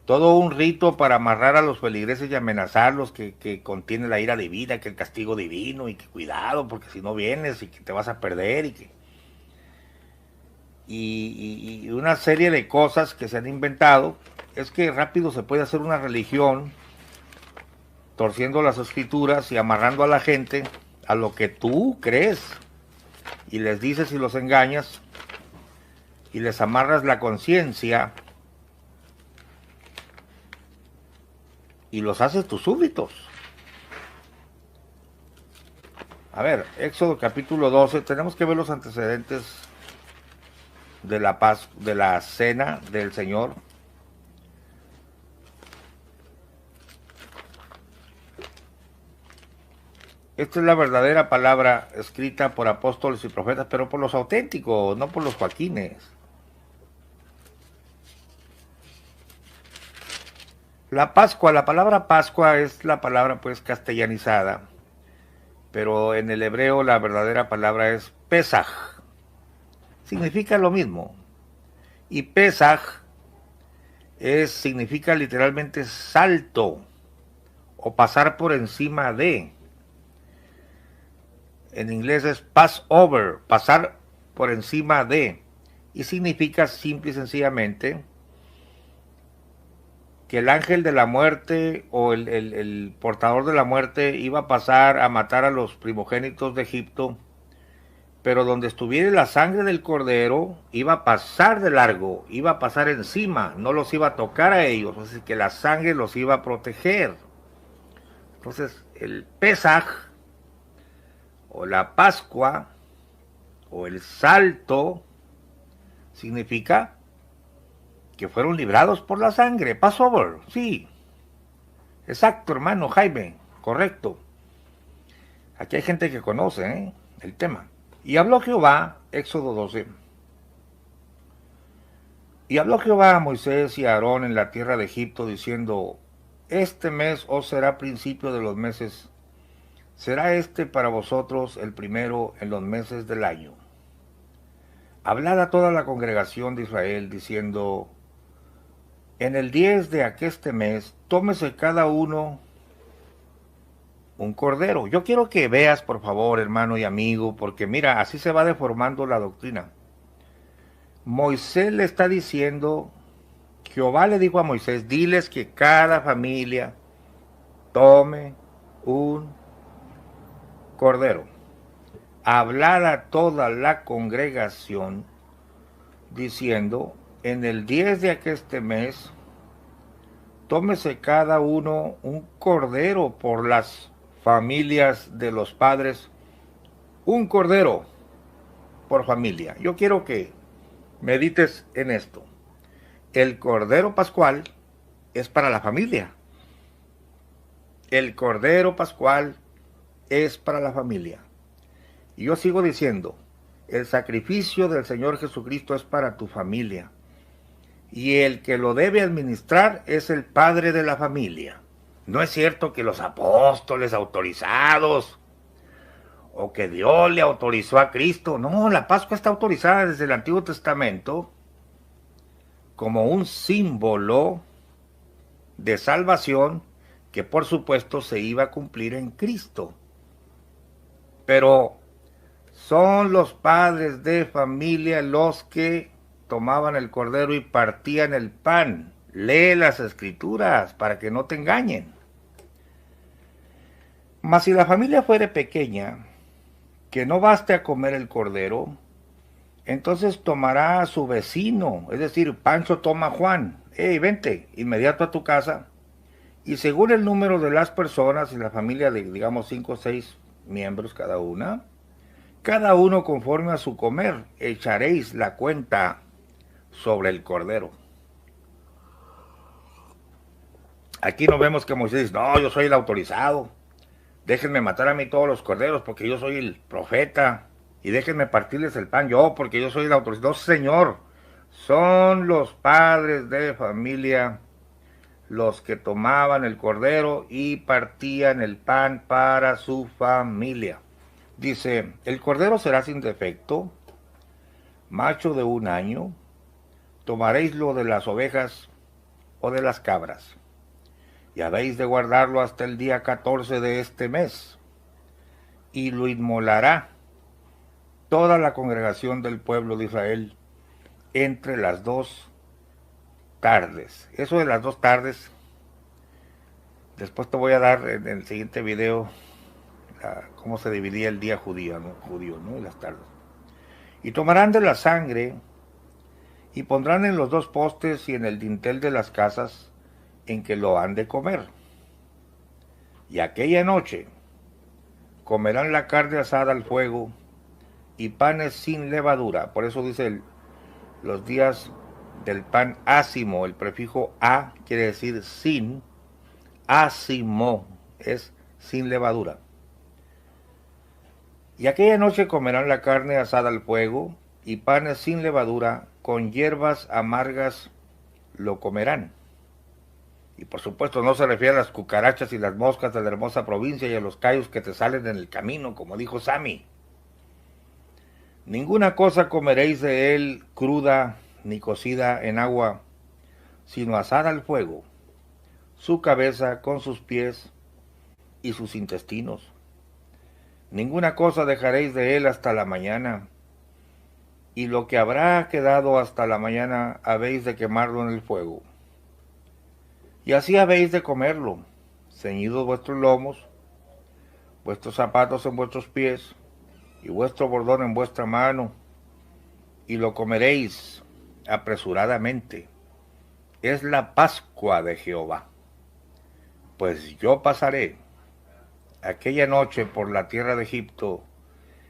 todo un rito para amarrar a los feligreses y amenazarlos, que contiene la ira divina, que el castigo divino, y que cuidado, porque si no vienes y que te vas a perder, y una serie de cosas que se han inventado. Es que rápido se puede hacer una religión torciendo las escrituras y amarrando a la gente a lo que tú crees, y les dices y los engañas, y les amarras la conciencia, y los haces tus súbditos. A ver, Éxodo capítulo 12, tenemos que ver los antecedentes de la paz, de la cena del Señor. Esta es la verdadera palabra escrita por apóstoles y profetas, pero por los auténticos, no por los Joaquines. La Pascua, la palabra Pascua es la palabra pues castellanizada, pero en el hebreo la verdadera palabra es Pesaj. Significa lo mismo. Y Pesaj significa literalmente salto o pasar por encima de. En inglés es pass over, pasar por encima de. Y significa simple y sencillamente que el ángel de la muerte o el portador de la muerte iba a pasar a matar a los primogénitos de Egipto, pero donde estuviera la sangre del cordero iba a pasar de largo, iba a pasar encima, no los iba a tocar a ellos, así que la sangre los iba a proteger. Entonces el Pesaj o la Pascua o el salto significa que fueron librados por la sangre. Passover, sí. Exacto, hermano Jaime, correcto. Aquí hay gente que conoce el tema. Y habló Jehová, Éxodo 12. Y habló Jehová a Moisés y a Aarón en la tierra de Egipto, diciendo: este mes os será principio de los meses. Será este para vosotros el primero en los meses del año. Hablad a toda la congregación de Israel, diciendo: en el 10 de aqueste mes, tómese cada uno un cordero. Yo quiero que veas, por favor, hermano y amigo, porque mira, así se va deformando la doctrina. Moisés le está diciendo, Jehová le dijo a Moisés, diles que cada familia tome un cordero. Hablad a toda la congregación, diciendo, en el 10 de aqueste mes, tómese cada uno un cordero por las familias de los padres, un cordero por familia. Yo quiero que medites en esto. El cordero pascual es para la familia. El cordero pascual es para la familia. Y yo sigo diciendo, el sacrificio del Señor Jesucristo es para tu familia. Y el que lo debe administrar es el padre de la familia. No es cierto que los apóstoles autorizados o que Dios le autorizó a Cristo. No, la Pascua está autorizada desde el Antiguo Testamento como un símbolo de salvación que por supuesto se iba a cumplir en Cristo. Pero son los padres de familia los que tomaban el cordero y partían el pan. Lee las escrituras para que no te engañen. Mas si la familia fuere pequeña, que no baste a comer el cordero, entonces tomará a su vecino, es decir, Pancho toma a Juan, vente, inmediato a tu casa, y según el número de las personas en la familia de, digamos, 5 o 6 miembros cada una, cada uno conforme a su comer, echaréis la cuenta sobre el cordero. Aquí no vemos que Moisés dice, no, yo soy el autorizado, déjenme matar a mí todos los corderos porque yo soy el profeta, y déjenme partirles el pan yo porque yo soy el autorizado. No, Señor, son los padres de familia los que tomaban el cordero y partían el pan para su familia. Dice, el cordero será sin defecto, macho de 1 año, tomaréis lo de las ovejas o de las cabras, y habéis de guardarlo hasta el día 14 de este mes, y lo inmolará toda la congregación del pueblo de Israel entre las 2 tardes. Eso de las 2 tardes, después te voy a dar en el siguiente video cómo se dividía el día judío, ¿no? Y las tardes. Y tomarán de la sangre y pondrán en los 2 postes y en el dintel de las casas en que lo han de comer. Y aquella noche comerán la carne asada al fuego y panes sin levadura. Por eso dice los días del pan ácimo. El prefijo a quiere decir sin. Ácimo es sin levadura. Y aquella noche comerán la carne asada al fuego y panes sin levadura, con hierbas amargas lo comerán. Y por supuesto no se refiere a las cucarachas y las moscas de la hermosa provincia y a los callos que te salen en el camino, como dijo Sammy. Ninguna cosa comeréis de él cruda ni cocida en agua, sino asada al fuego, su cabeza con sus pies y sus intestinos. Ninguna cosa dejaréis de él hasta la mañana, y lo que habrá quedado hasta la mañana habéis de quemarlo en el fuego. Y así habéis de comerlo, ceñidos vuestros lomos, vuestros zapatos en vuestros pies, y vuestro bordón en vuestra mano, y lo comeréis apresuradamente. Es la Pascua de Jehová. Pues yo pasaré aquella noche por la tierra de Egipto,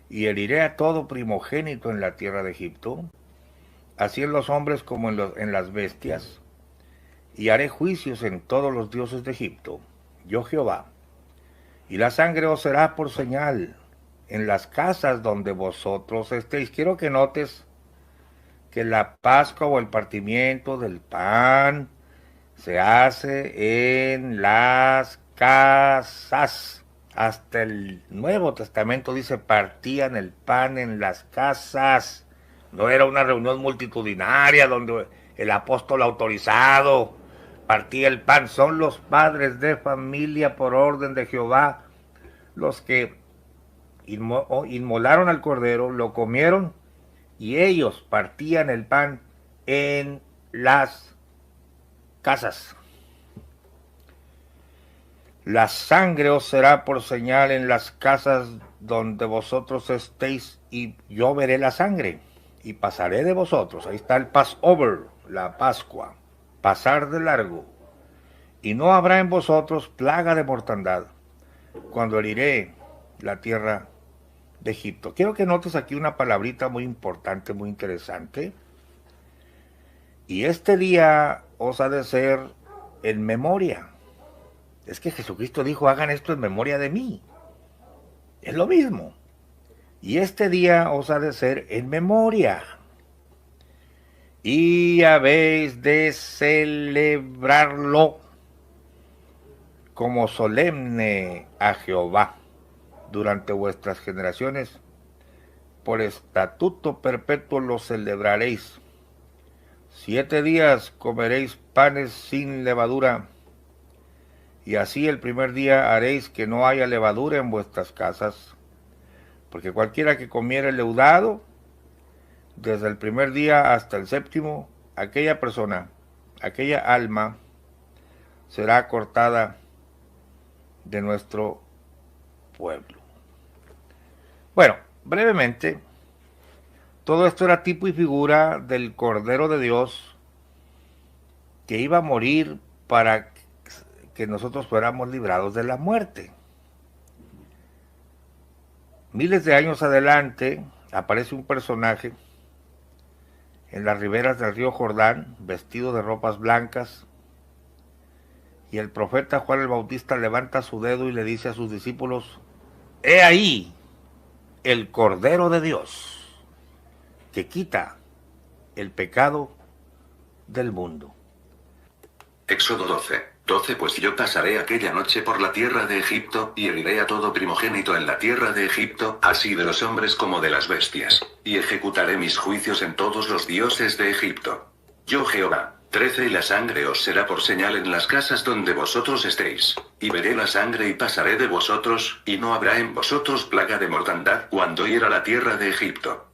y heriré a todo primogénito en la tierra de Egipto, así en los hombres como en las bestias, y haré juicios en todos los dioses de Egipto, yo Jehová. Y la sangre os será por señal en las casas donde vosotros estéis. Quiero que notes que la Pascua o el partimiento del pan se hace en las casas. Hasta el Nuevo Testamento dice partían el pan en las casas. No era una reunión multitudinaria donde el apóstol autorizado partía el pan. Son los padres de familia por orden de Jehová los que inmolaron al cordero, lo comieron y ellos partían el pan en las casas. La sangre os será por señal en las casas donde vosotros estéis, y yo veré la sangre, y pasaré de vosotros. Ahí está el Passover, la Pascua, pasar de largo. Y no habrá en vosotros plaga de mortandad, cuando heriré la tierra de Egipto. Quiero que notes aquí una palabrita muy importante, muy interesante. Y este día os ha de ser en memoria. Es que Jesucristo dijo, hagan esto en memoria de mí. Es lo mismo. Y este día os ha de ser en memoria. Y habéis de celebrarlo como solemne a Jehová durante vuestras generaciones. Por estatuto perpetuo lo celebraréis. 7 días comeréis panes sin levadura. Y así el primer día haréis que no haya levadura en vuestras casas, porque cualquiera que comiere leudado, desde el primer día hasta el 7º, aquella persona, aquella alma, será cortada de nuestro pueblo. Bueno, brevemente, todo esto era tipo y figura del Cordero de Dios que iba a morir para que nosotros fuéramos librados de la muerte. Miles de años adelante aparece un personaje en las riberas del río Jordán, vestido de ropas blancas, y el profeta Juan el Bautista levanta su dedo y le dice a sus discípulos, he ahí el Cordero de Dios que quita el pecado del mundo. Éxodo 12. Pues yo pasaré aquella noche por la tierra de Egipto, y heriré a todo primogénito en la tierra de Egipto, así de los hombres como de las bestias, y ejecutaré mis juicios en todos los dioses de Egipto. Yo Jehová. 13 Y la sangre os será por señal en las casas donde vosotros estéis, y veré la sangre y pasaré de vosotros, y no habrá en vosotros plaga de mortandad cuando hiera la tierra de Egipto.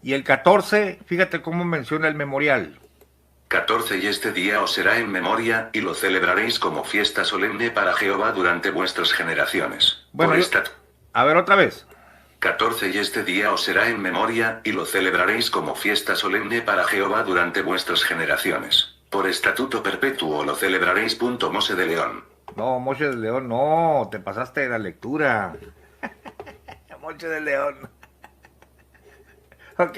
Y el 14, fíjate cómo menciona el memorial. 14 Y este día os será en memoria, y lo celebraréis como fiesta solemne para Jehová durante vuestras generaciones. Bueno, a ver otra vez. 14 Y este día os será en memoria, y lo celebraréis como fiesta solemne para Jehová durante vuestras generaciones. Por estatuto perpetuo lo celebraréis. Mose de León. No, Mose de León, no, te pasaste de la lectura. noche del león. Ok.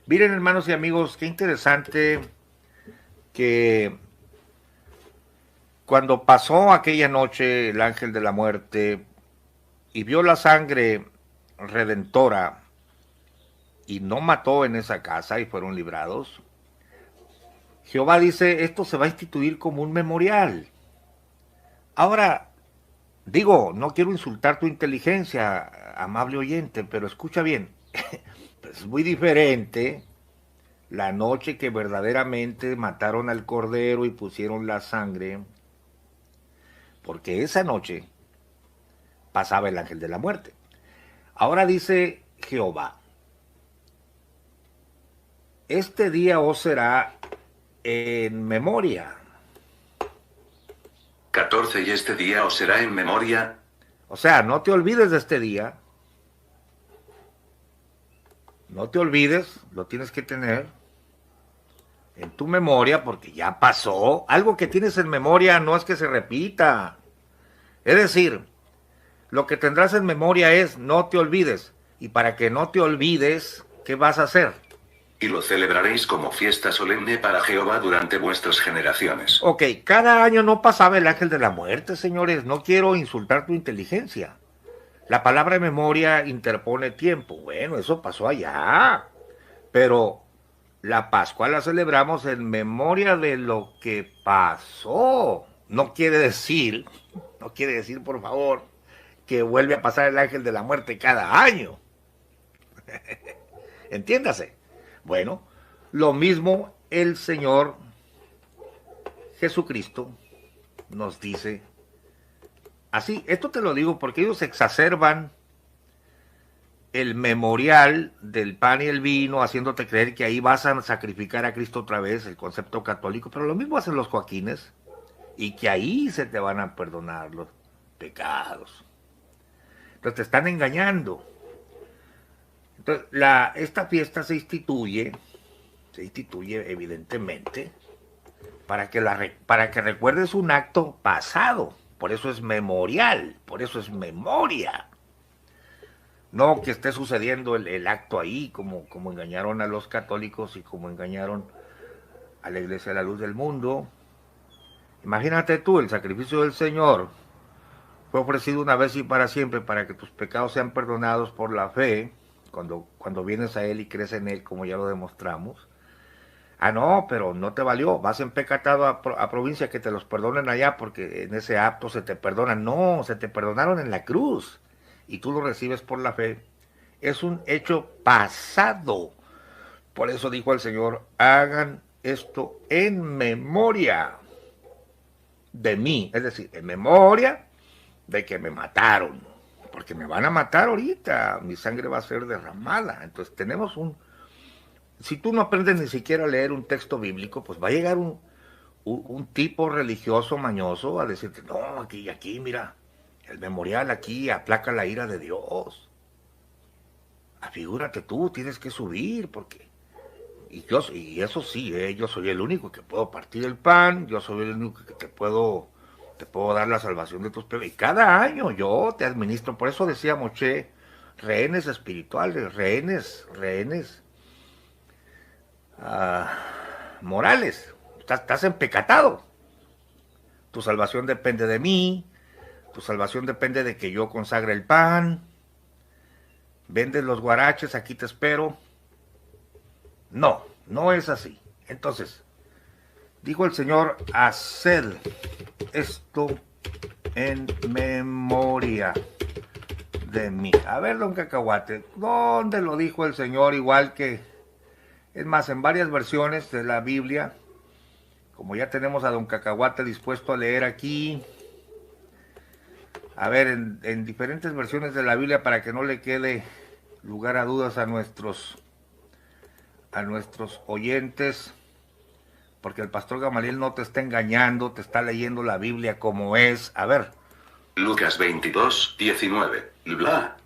Miren, hermanos y amigos, qué interesante que cuando pasó aquella noche el ángel de la muerte y vio la sangre redentora y no mató en esa casa y fueron librados, Jehová dice, esto se va a instituir como un memorial. Ahora, digo, no quiero insultar tu inteligencia, amable oyente, pero escucha bien. Es muy diferente la noche que verdaderamente mataron al cordero y pusieron la sangre, porque esa noche pasaba el ángel de la muerte. Ahora dice Jehová, este día os será en memoria. 14 y este día os será en memoria. O sea, no te olvides de este día. No te olvides, lo tienes que tener en tu memoria porque ya pasó. Algo que tienes en memoria no es que se repita. Es decir, lo que tendrás en memoria es no te olvides. Y para que no te olvides, ¿qué vas a hacer? Y lo celebraréis como fiesta solemne para Jehová durante vuestras generaciones. Ok, cada año no pasaba el ángel de la muerte, señores. No quiero insultar tu inteligencia. La palabra memoria interpone tiempo. Bueno, eso pasó allá. Pero la Pascua la celebramos en memoria de lo que pasó. No quiere decir, por favor, que vuelve a pasar el ángel de la muerte cada año. Entiéndase. Bueno, lo mismo el Señor Jesucristo nos dice así. Esto te lo digo porque ellos exacerban el memorial del pan y el vino, haciéndote creer que ahí vas a sacrificar a Cristo otra vez, el concepto católico, pero lo mismo hacen los joaquines, y que ahí se te van a perdonar los pecados. Entonces te están engañando. Entonces, esta fiesta se instituye evidentemente para que recuerdes un acto pasado. Por eso es memorial, por eso es memoria. No que esté sucediendo el acto ahí, como engañaron a los católicos y como engañaron a la Iglesia de la Luz del Mundo. Imagínate tú, el sacrificio del Señor fue ofrecido una vez y para siempre para que tus pecados sean perdonados por la fe. Cuando vienes a Él y crees en Él, como ya lo demostramos. Ah, no, pero no te valió. Vas empecatado a provincia, que te los perdonen allá, porque en ese acto se te perdonan. No, se te perdonaron en la cruz. Y tú lo recibes por la fe. Es un hecho pasado. Por eso dijo el Señor, hagan esto en memoria de mí. Es decir, en memoria de que me mataron. Porque me van a matar ahorita, mi sangre va a ser derramada. Entonces tenemos si tú no aprendes ni siquiera a leer un texto bíblico, pues va a llegar un tipo religioso mañoso a decirte, no, aquí, mira, el memorial aquí aplaca la ira de Dios. Afigúrate tú, tienes que subir, porque... Y eso sí, yo soy el único que puedo partir el pan, yo soy el único que te puedo dar la salvación de tus pecados. Y cada año yo te administro. Por eso decíamos, rehenes espirituales, rehenes morales. Estás empecatado. Tu salvación depende de mí. Tu salvación depende de que yo consagre el pan. Vendes los guaraches, aquí te espero. No es así. Entonces, dijo el Señor, haced esto en memoria de mí. A ver, don Cacahuate, ¿dónde lo dijo el Señor? Igual que, es más, en varias versiones de la Biblia, como ya tenemos a don Cacahuate dispuesto a leer aquí, a ver, en diferentes versiones de la Biblia, para que no le quede lugar a dudas a nuestros oyentes, porque el pastor Gamaliel no te está engañando, te está leyendo la Biblia como es. A ver. Lucas 22, 19.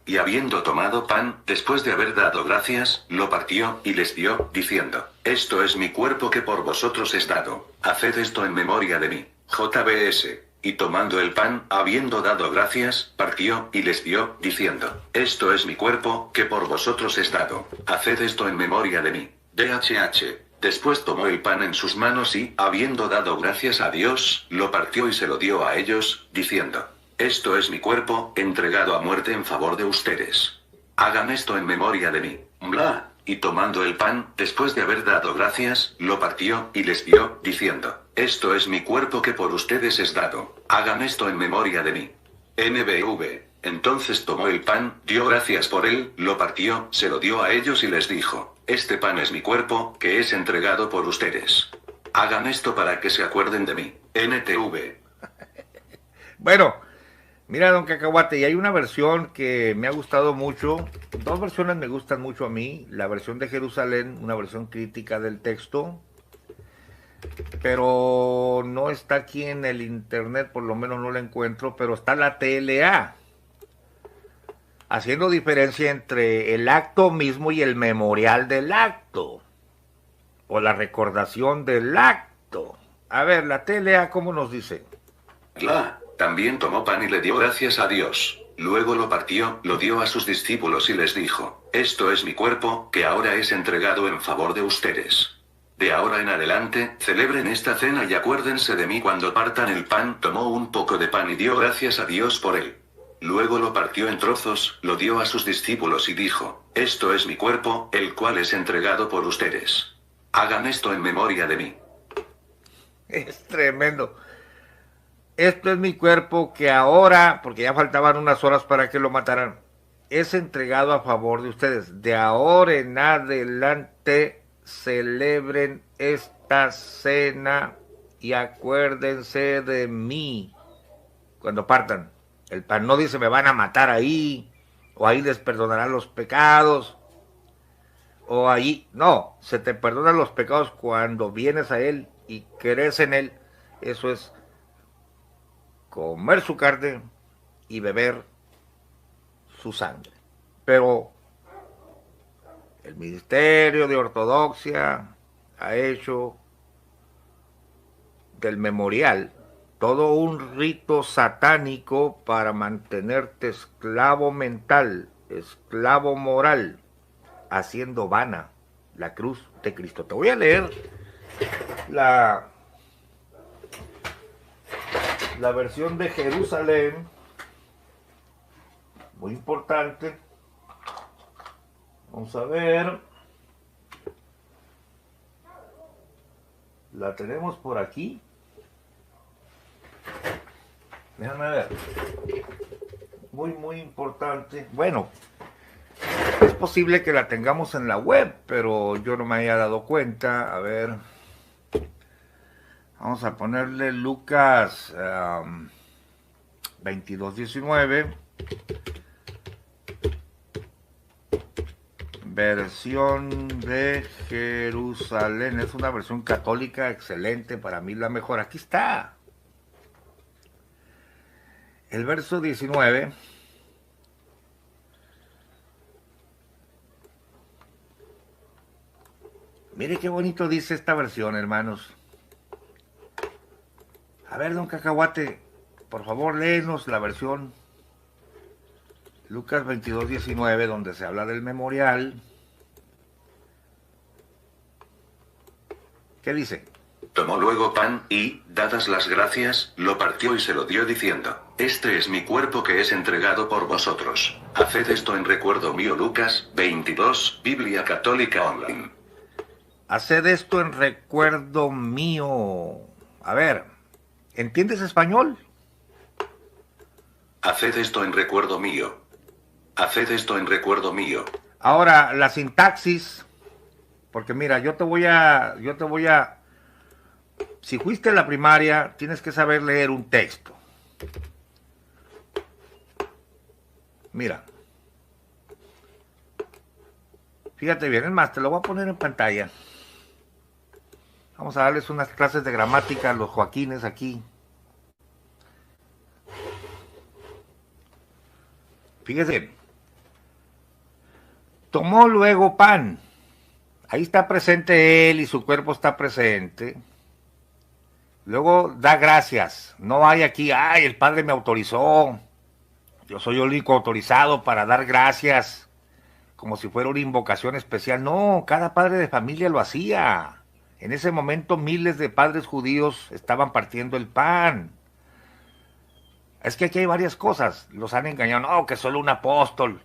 Y habiendo tomado pan, después de haber dado gracias, lo partió y les dio, diciendo, esto es mi cuerpo que por vosotros es dado. Haced esto en memoria de mí. JBS. Y tomando el pan, habiendo dado gracias, partió, y les dio, diciendo, esto es mi cuerpo, que por vosotros es dado. Haced esto en memoria de mí. DHH. Después tomó el pan en sus manos y, habiendo dado gracias a Dios, lo partió y se lo dio a ellos, diciendo, esto es mi cuerpo, entregado a muerte en favor de ustedes. Hagan esto en memoria de mí. Bla. Y tomando el pan, después de haber dado gracias, lo partió, y les dio, diciendo, esto es mi cuerpo que por ustedes es dado. Hagan esto en memoria de mí. NBV. Entonces tomó el pan, dio gracias por él, lo partió, se lo dio a ellos y les dijo, este pan es mi cuerpo, que es entregado por ustedes. Hagan esto para que se acuerden de mí. NTV. Bueno, mira, don Cacahuate, y hay una versión que me ha gustado mucho. Dos versiones me gustan mucho a mí. La versión de Jerusalén, una versión crítica del texto, pero no está aquí en el internet, por lo menos no la encuentro, pero está la TLA, haciendo diferencia entre el acto mismo y el memorial del acto, o la recordación del acto. A ver, la TLA, ¿cómo nos dice? También tomó pan y le dio gracias a Dios. Luego lo partió, lo dio a sus discípulos y les dijo, esto es mi cuerpo, que ahora es entregado en favor de ustedes. De ahora en adelante, celebren esta cena y acuérdense de mí cuando partan el pan. Tomó un poco de pan y dio gracias a Dios por él. Luego lo partió en trozos, lo dio a sus discípulos y dijo, esto es mi cuerpo, el cual es entregado por ustedes. Hagan esto en memoria de mí. Es tremendo. Esto es mi cuerpo que ahora, porque ya faltaban unas horas para que lo mataran, es entregado a favor de ustedes. De ahora en adelante, celebren esta cena y acuérdense de mí cuando partan. El pan no dice me van a matar ahí, o ahí les perdonarán los pecados, o ahí, no, se te perdonan los pecados cuando vienes a Él y crees en Él. Eso es comer su carne y beber su sangre. Pero el Ministerio de Ortodoxia ha hecho del memorial todo un rito satánico para mantenerte esclavo mental, esclavo moral, haciendo vana la cruz de Cristo. Te voy a leer la versión de Jerusalén, muy importante. Vamos a ver. La tenemos por aquí. Déjame ver. Muy importante. Bueno, es posible que la tengamos en la web, pero yo no me haya dado cuenta. A ver. Vamos a ponerle Lucas 22:19. Versión de Jerusalén. Es una versión católica excelente, para mí la mejor. Aquí está. El verso 19. Mire qué bonito dice esta versión, hermanos. A ver, don Cacahuate, por favor, léenos la versión Lucas 22:19, donde se habla del memorial. ¿Qué dice? Tomó luego pan y, dadas las gracias, lo partió y se lo dio diciendo, este es mi cuerpo que es entregado por vosotros. Haced esto en recuerdo mío. Lucas 22, Biblia Católica Online. Haced esto en recuerdo mío. A ver, ¿entiendes español? Haced esto en recuerdo mío. Haced esto en recuerdo mío. Ahora, la sintaxis, porque mira, yo te voy a, si fuiste a la primaria, tienes que saber leer un texto. Mira. Fíjate bien, es más, te lo voy a poner en pantalla. Vamos a darles unas clases de gramática a los Joaquines aquí. Fíjese. Tomó luego pan. Ahí está presente él y su cuerpo está presente. Luego da gracias. No hay aquí, ay, el padre me autorizó. Yo soy el único autorizado para dar gracias, como si fuera una invocación especial. No, cada padre de familia lo hacía. En ese momento miles de padres judíos estaban partiendo el pan. Es que aquí hay varias cosas. Los han engañado. No, que solo un apóstol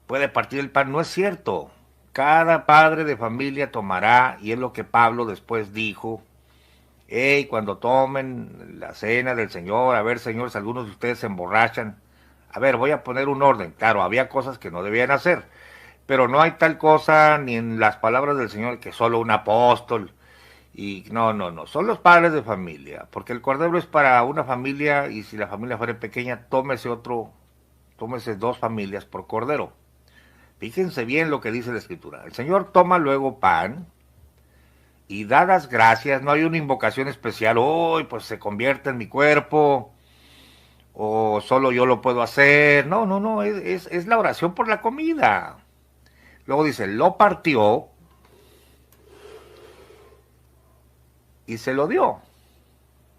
puede partir el pan. No es cierto. Cada padre de familia tomará, y es lo que Pablo después dijo. Hey, cuando tomen la cena del Señor, a ver, señores, algunos de ustedes se emborrachan. A ver, voy a poner un orden. Claro, había cosas que no debían hacer, pero no hay tal cosa ni en las palabras del Señor que solo un apóstol. Y no, son los padres de familia, porque el cordero es para una familia, y si la familia fuera pequeña, tómese 2 familias por cordero. Fíjense bien lo que dice la Escritura. El Señor toma luego pan, y dadas gracias, no hay una invocación especial, hoy pues se convierte en mi cuerpo, o solo yo lo puedo hacer. No, es la oración por la comida. Luego dice, lo partió y se lo dio.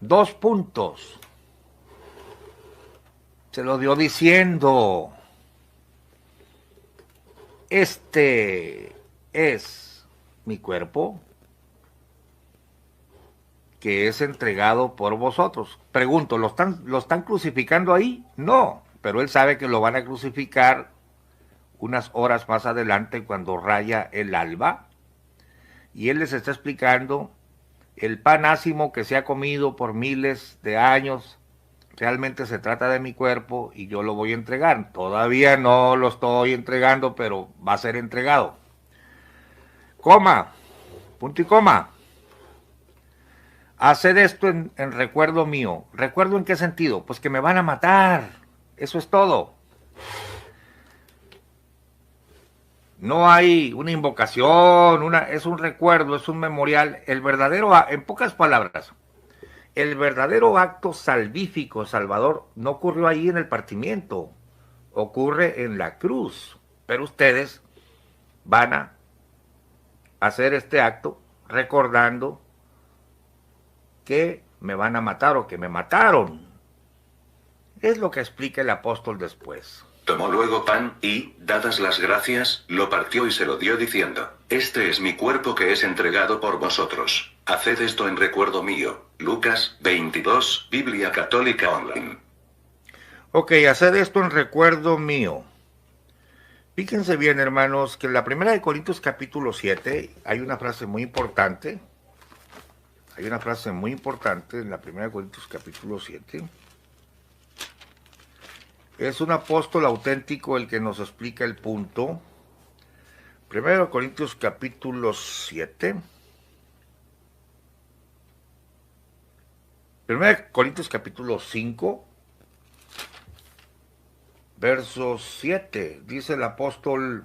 2 puntos. Se lo dio diciendo, este es mi cuerpo, que es entregado por vosotros. Pregunto, ¿lo están crucificando ahí? No, pero él sabe que lo van a crucificar unas horas más adelante cuando raya el alba. Y él les está explicando, el pan ácimo que se ha comido por miles de años, realmente se trata de mi cuerpo y yo lo voy a entregar. Todavía no lo estoy entregando, pero va a ser entregado. Coma, punto y coma. Haced esto en recuerdo mío. ¿Recuerdo en qué sentido? Pues que me van a matar. Eso es todo. No hay una invocación, es un recuerdo, es un memorial. En pocas palabras, el verdadero acto salvífico, salvador, no ocurrió ahí en el partimiento, ocurre en la cruz. Pero ustedes van a hacer este acto recordando que me van a matar o que me mataron. Es lo que explica el apóstol después. Tomó luego pan y, dadas las gracias, lo partió y se lo dio diciendo, este es mi cuerpo que es entregado por vosotros. Haced esto en recuerdo mío. Lucas 22, Biblia Católica Online. Ok, haced esto en recuerdo mío. Fíjense bien, hermanos, que en la 1 Corintios capítulo 7 hay una frase muy importante. Hay una frase muy importante en la 1 Corintios capítulo 7. Es un apóstol auténtico el que nos explica el punto. 1 Corintios capítulo 7. 1 Corintios capítulo 5. Verso 7. Dice el apóstol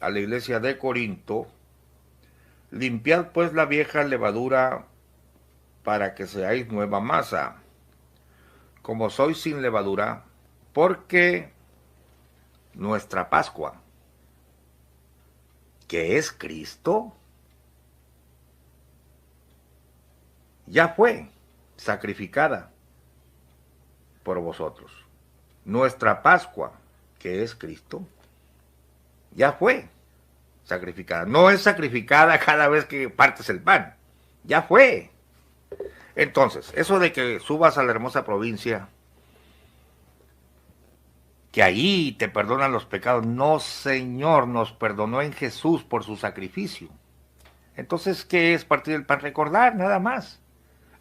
a la iglesia de Corinto, limpiad pues la vieja levadura para que seáis nueva masa, como sois sin levadura, porque nuestra Pascua, que es Cristo, ya fue sacrificada por vosotros. Nuestra Pascua, que es Cristo, ya fue sacrificada. No es sacrificada cada vez que partes el pan. Ya fue. Entonces, eso de que subas a la hermosa provincia, que ahí te perdonan los pecados. No, Señor, nos perdonó en Jesús por su sacrificio. Entonces, ¿qué es partir el pan? Recordar, nada más.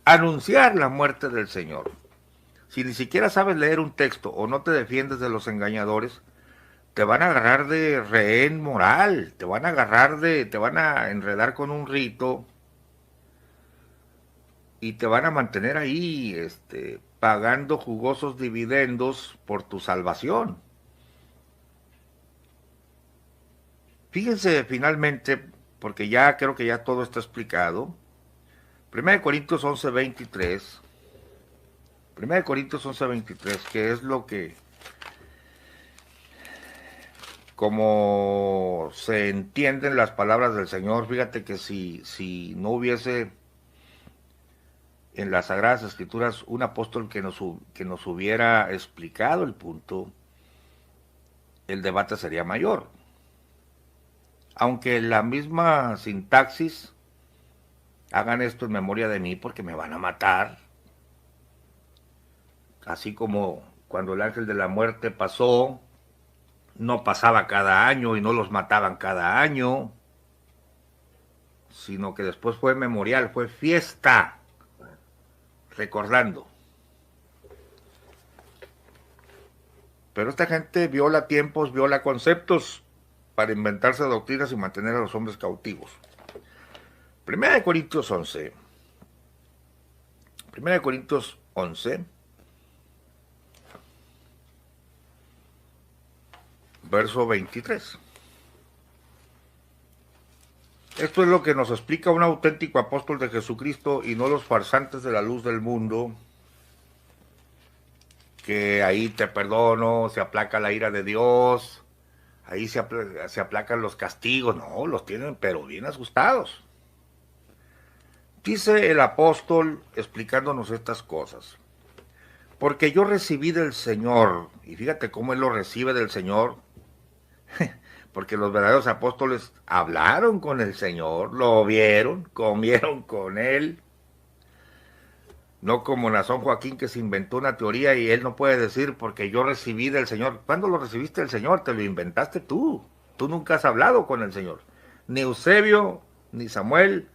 Anunciar la muerte del Señor. Si ni siquiera sabes leer un texto o no te defiendes de los engañadores, te van a agarrar de rehén moral, te van a enredar con un rito y te van a mantener ahí pagando jugosos dividendos por tu salvación. Fíjense finalmente, porque ya creo que ya todo está explicado. 1 Corintios 11:23. 1 Corintios 11:23, que es lo que como se entienden las palabras del Señor. Fíjate que si no hubiese en las Sagradas Escrituras un apóstol que nos hubiera explicado el punto, el debate sería mayor. Aunque la misma sintaxis, hagan esto en memoria de mí porque me van a matar. Así como cuando el ángel de la muerte pasó, no pasaba cada año y no los mataban cada año, sino que después fue memorial, fue fiesta, recordando. Pero esta gente viola tiempos, viola conceptos para inventarse doctrinas y mantener a los hombres cautivos. Primera de Corintios 11. Primera de Corintios 11. Verso 23. Esto es lo que nos explica un auténtico apóstol de Jesucristo y no los farsantes de la luz del mundo, que ahí te perdono, se aplaca la ira de Dios, ahí se aplacan los castigos. No, los tienen pero bien asustados. Dice el apóstol explicándonos estas cosas: porque yo recibí del Señor, y fíjate cómo él lo recibe del Señor, porque los verdaderos apóstoles hablaron con el Señor, lo vieron, comieron con él. No como Nazón Joaquín, que se inventó una teoría y él no puede decir porque yo recibí del Señor. ¿Cuándo lo recibiste del Señor? Te lo inventaste tú. Tú nunca has hablado con el Señor. Ni Eusebio, ni Samuel,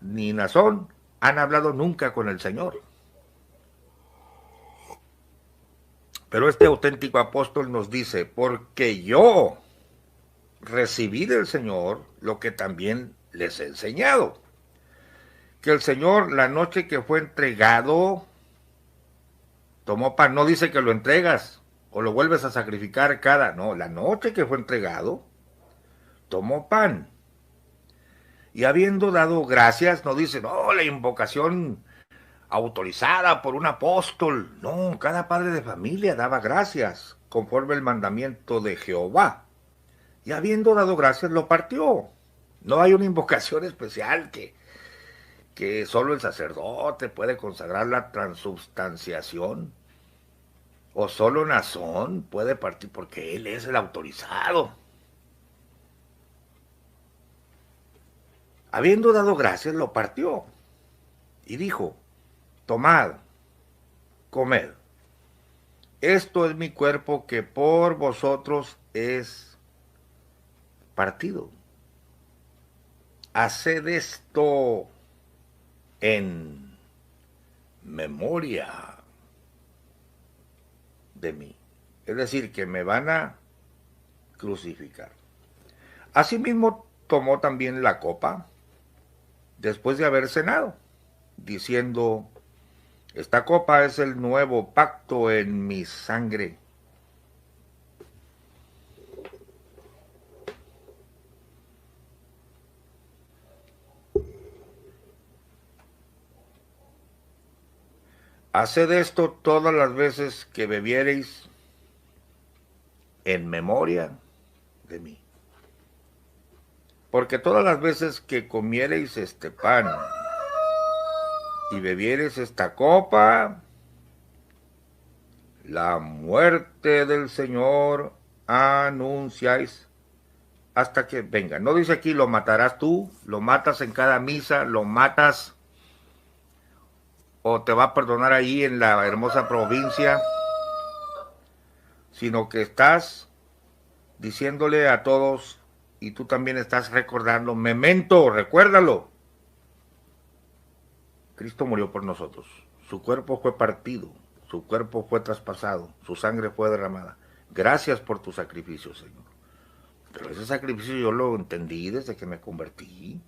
ni Nazón han hablado nunca con el Señor. Pero este auténtico apóstol nos dice: porque yo recibí del Señor lo que también les he enseñado, que el Señor, la noche que fue entregado, tomó pan. No dice que lo entregas o lo vuelves a sacrificar no, la noche que fue entregado, tomó pan, y habiendo dado gracias, no dice, no, la invocación autorizada por un apóstol. No, cada padre de familia daba gracias conforme el mandamiento de Jehová, y habiendo dado gracias lo partió. No hay una invocación especial que solo el sacerdote puede consagrar, la transubstanciación, o solo Nazón puede partir porque él es el autorizado. Habiendo dado gracias lo partió y dijo: tomad, comed, esto es mi cuerpo que por vosotros es partido. Haced esto en memoria de mí. Es decir, que me van a crucificar. Asimismo tomó también la copa después de haber cenado, diciendo: esta copa es el nuevo pacto en mi sangre. Haced esto todas las veces que bebiereis en memoria de mí. Porque todas las veces que comiereis este pan y bebiereis esta copa, la muerte del Señor anunciáis hasta que venga. No dice aquí lo matarás tú, lo matas en cada misa, lo matas o te va a perdonar ahí en la hermosa provincia, sino que estás diciéndole a todos, y tú también estás recordando, memento, recuérdalo. Cristo murió por nosotros, su cuerpo fue partido, su cuerpo fue traspasado, su sangre fue derramada. Gracias por tu sacrificio, Señor. Pero ese sacrificio yo lo entendí desde que me convertí.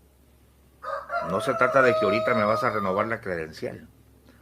No se trata de que ahorita me vas a renovar la credencial.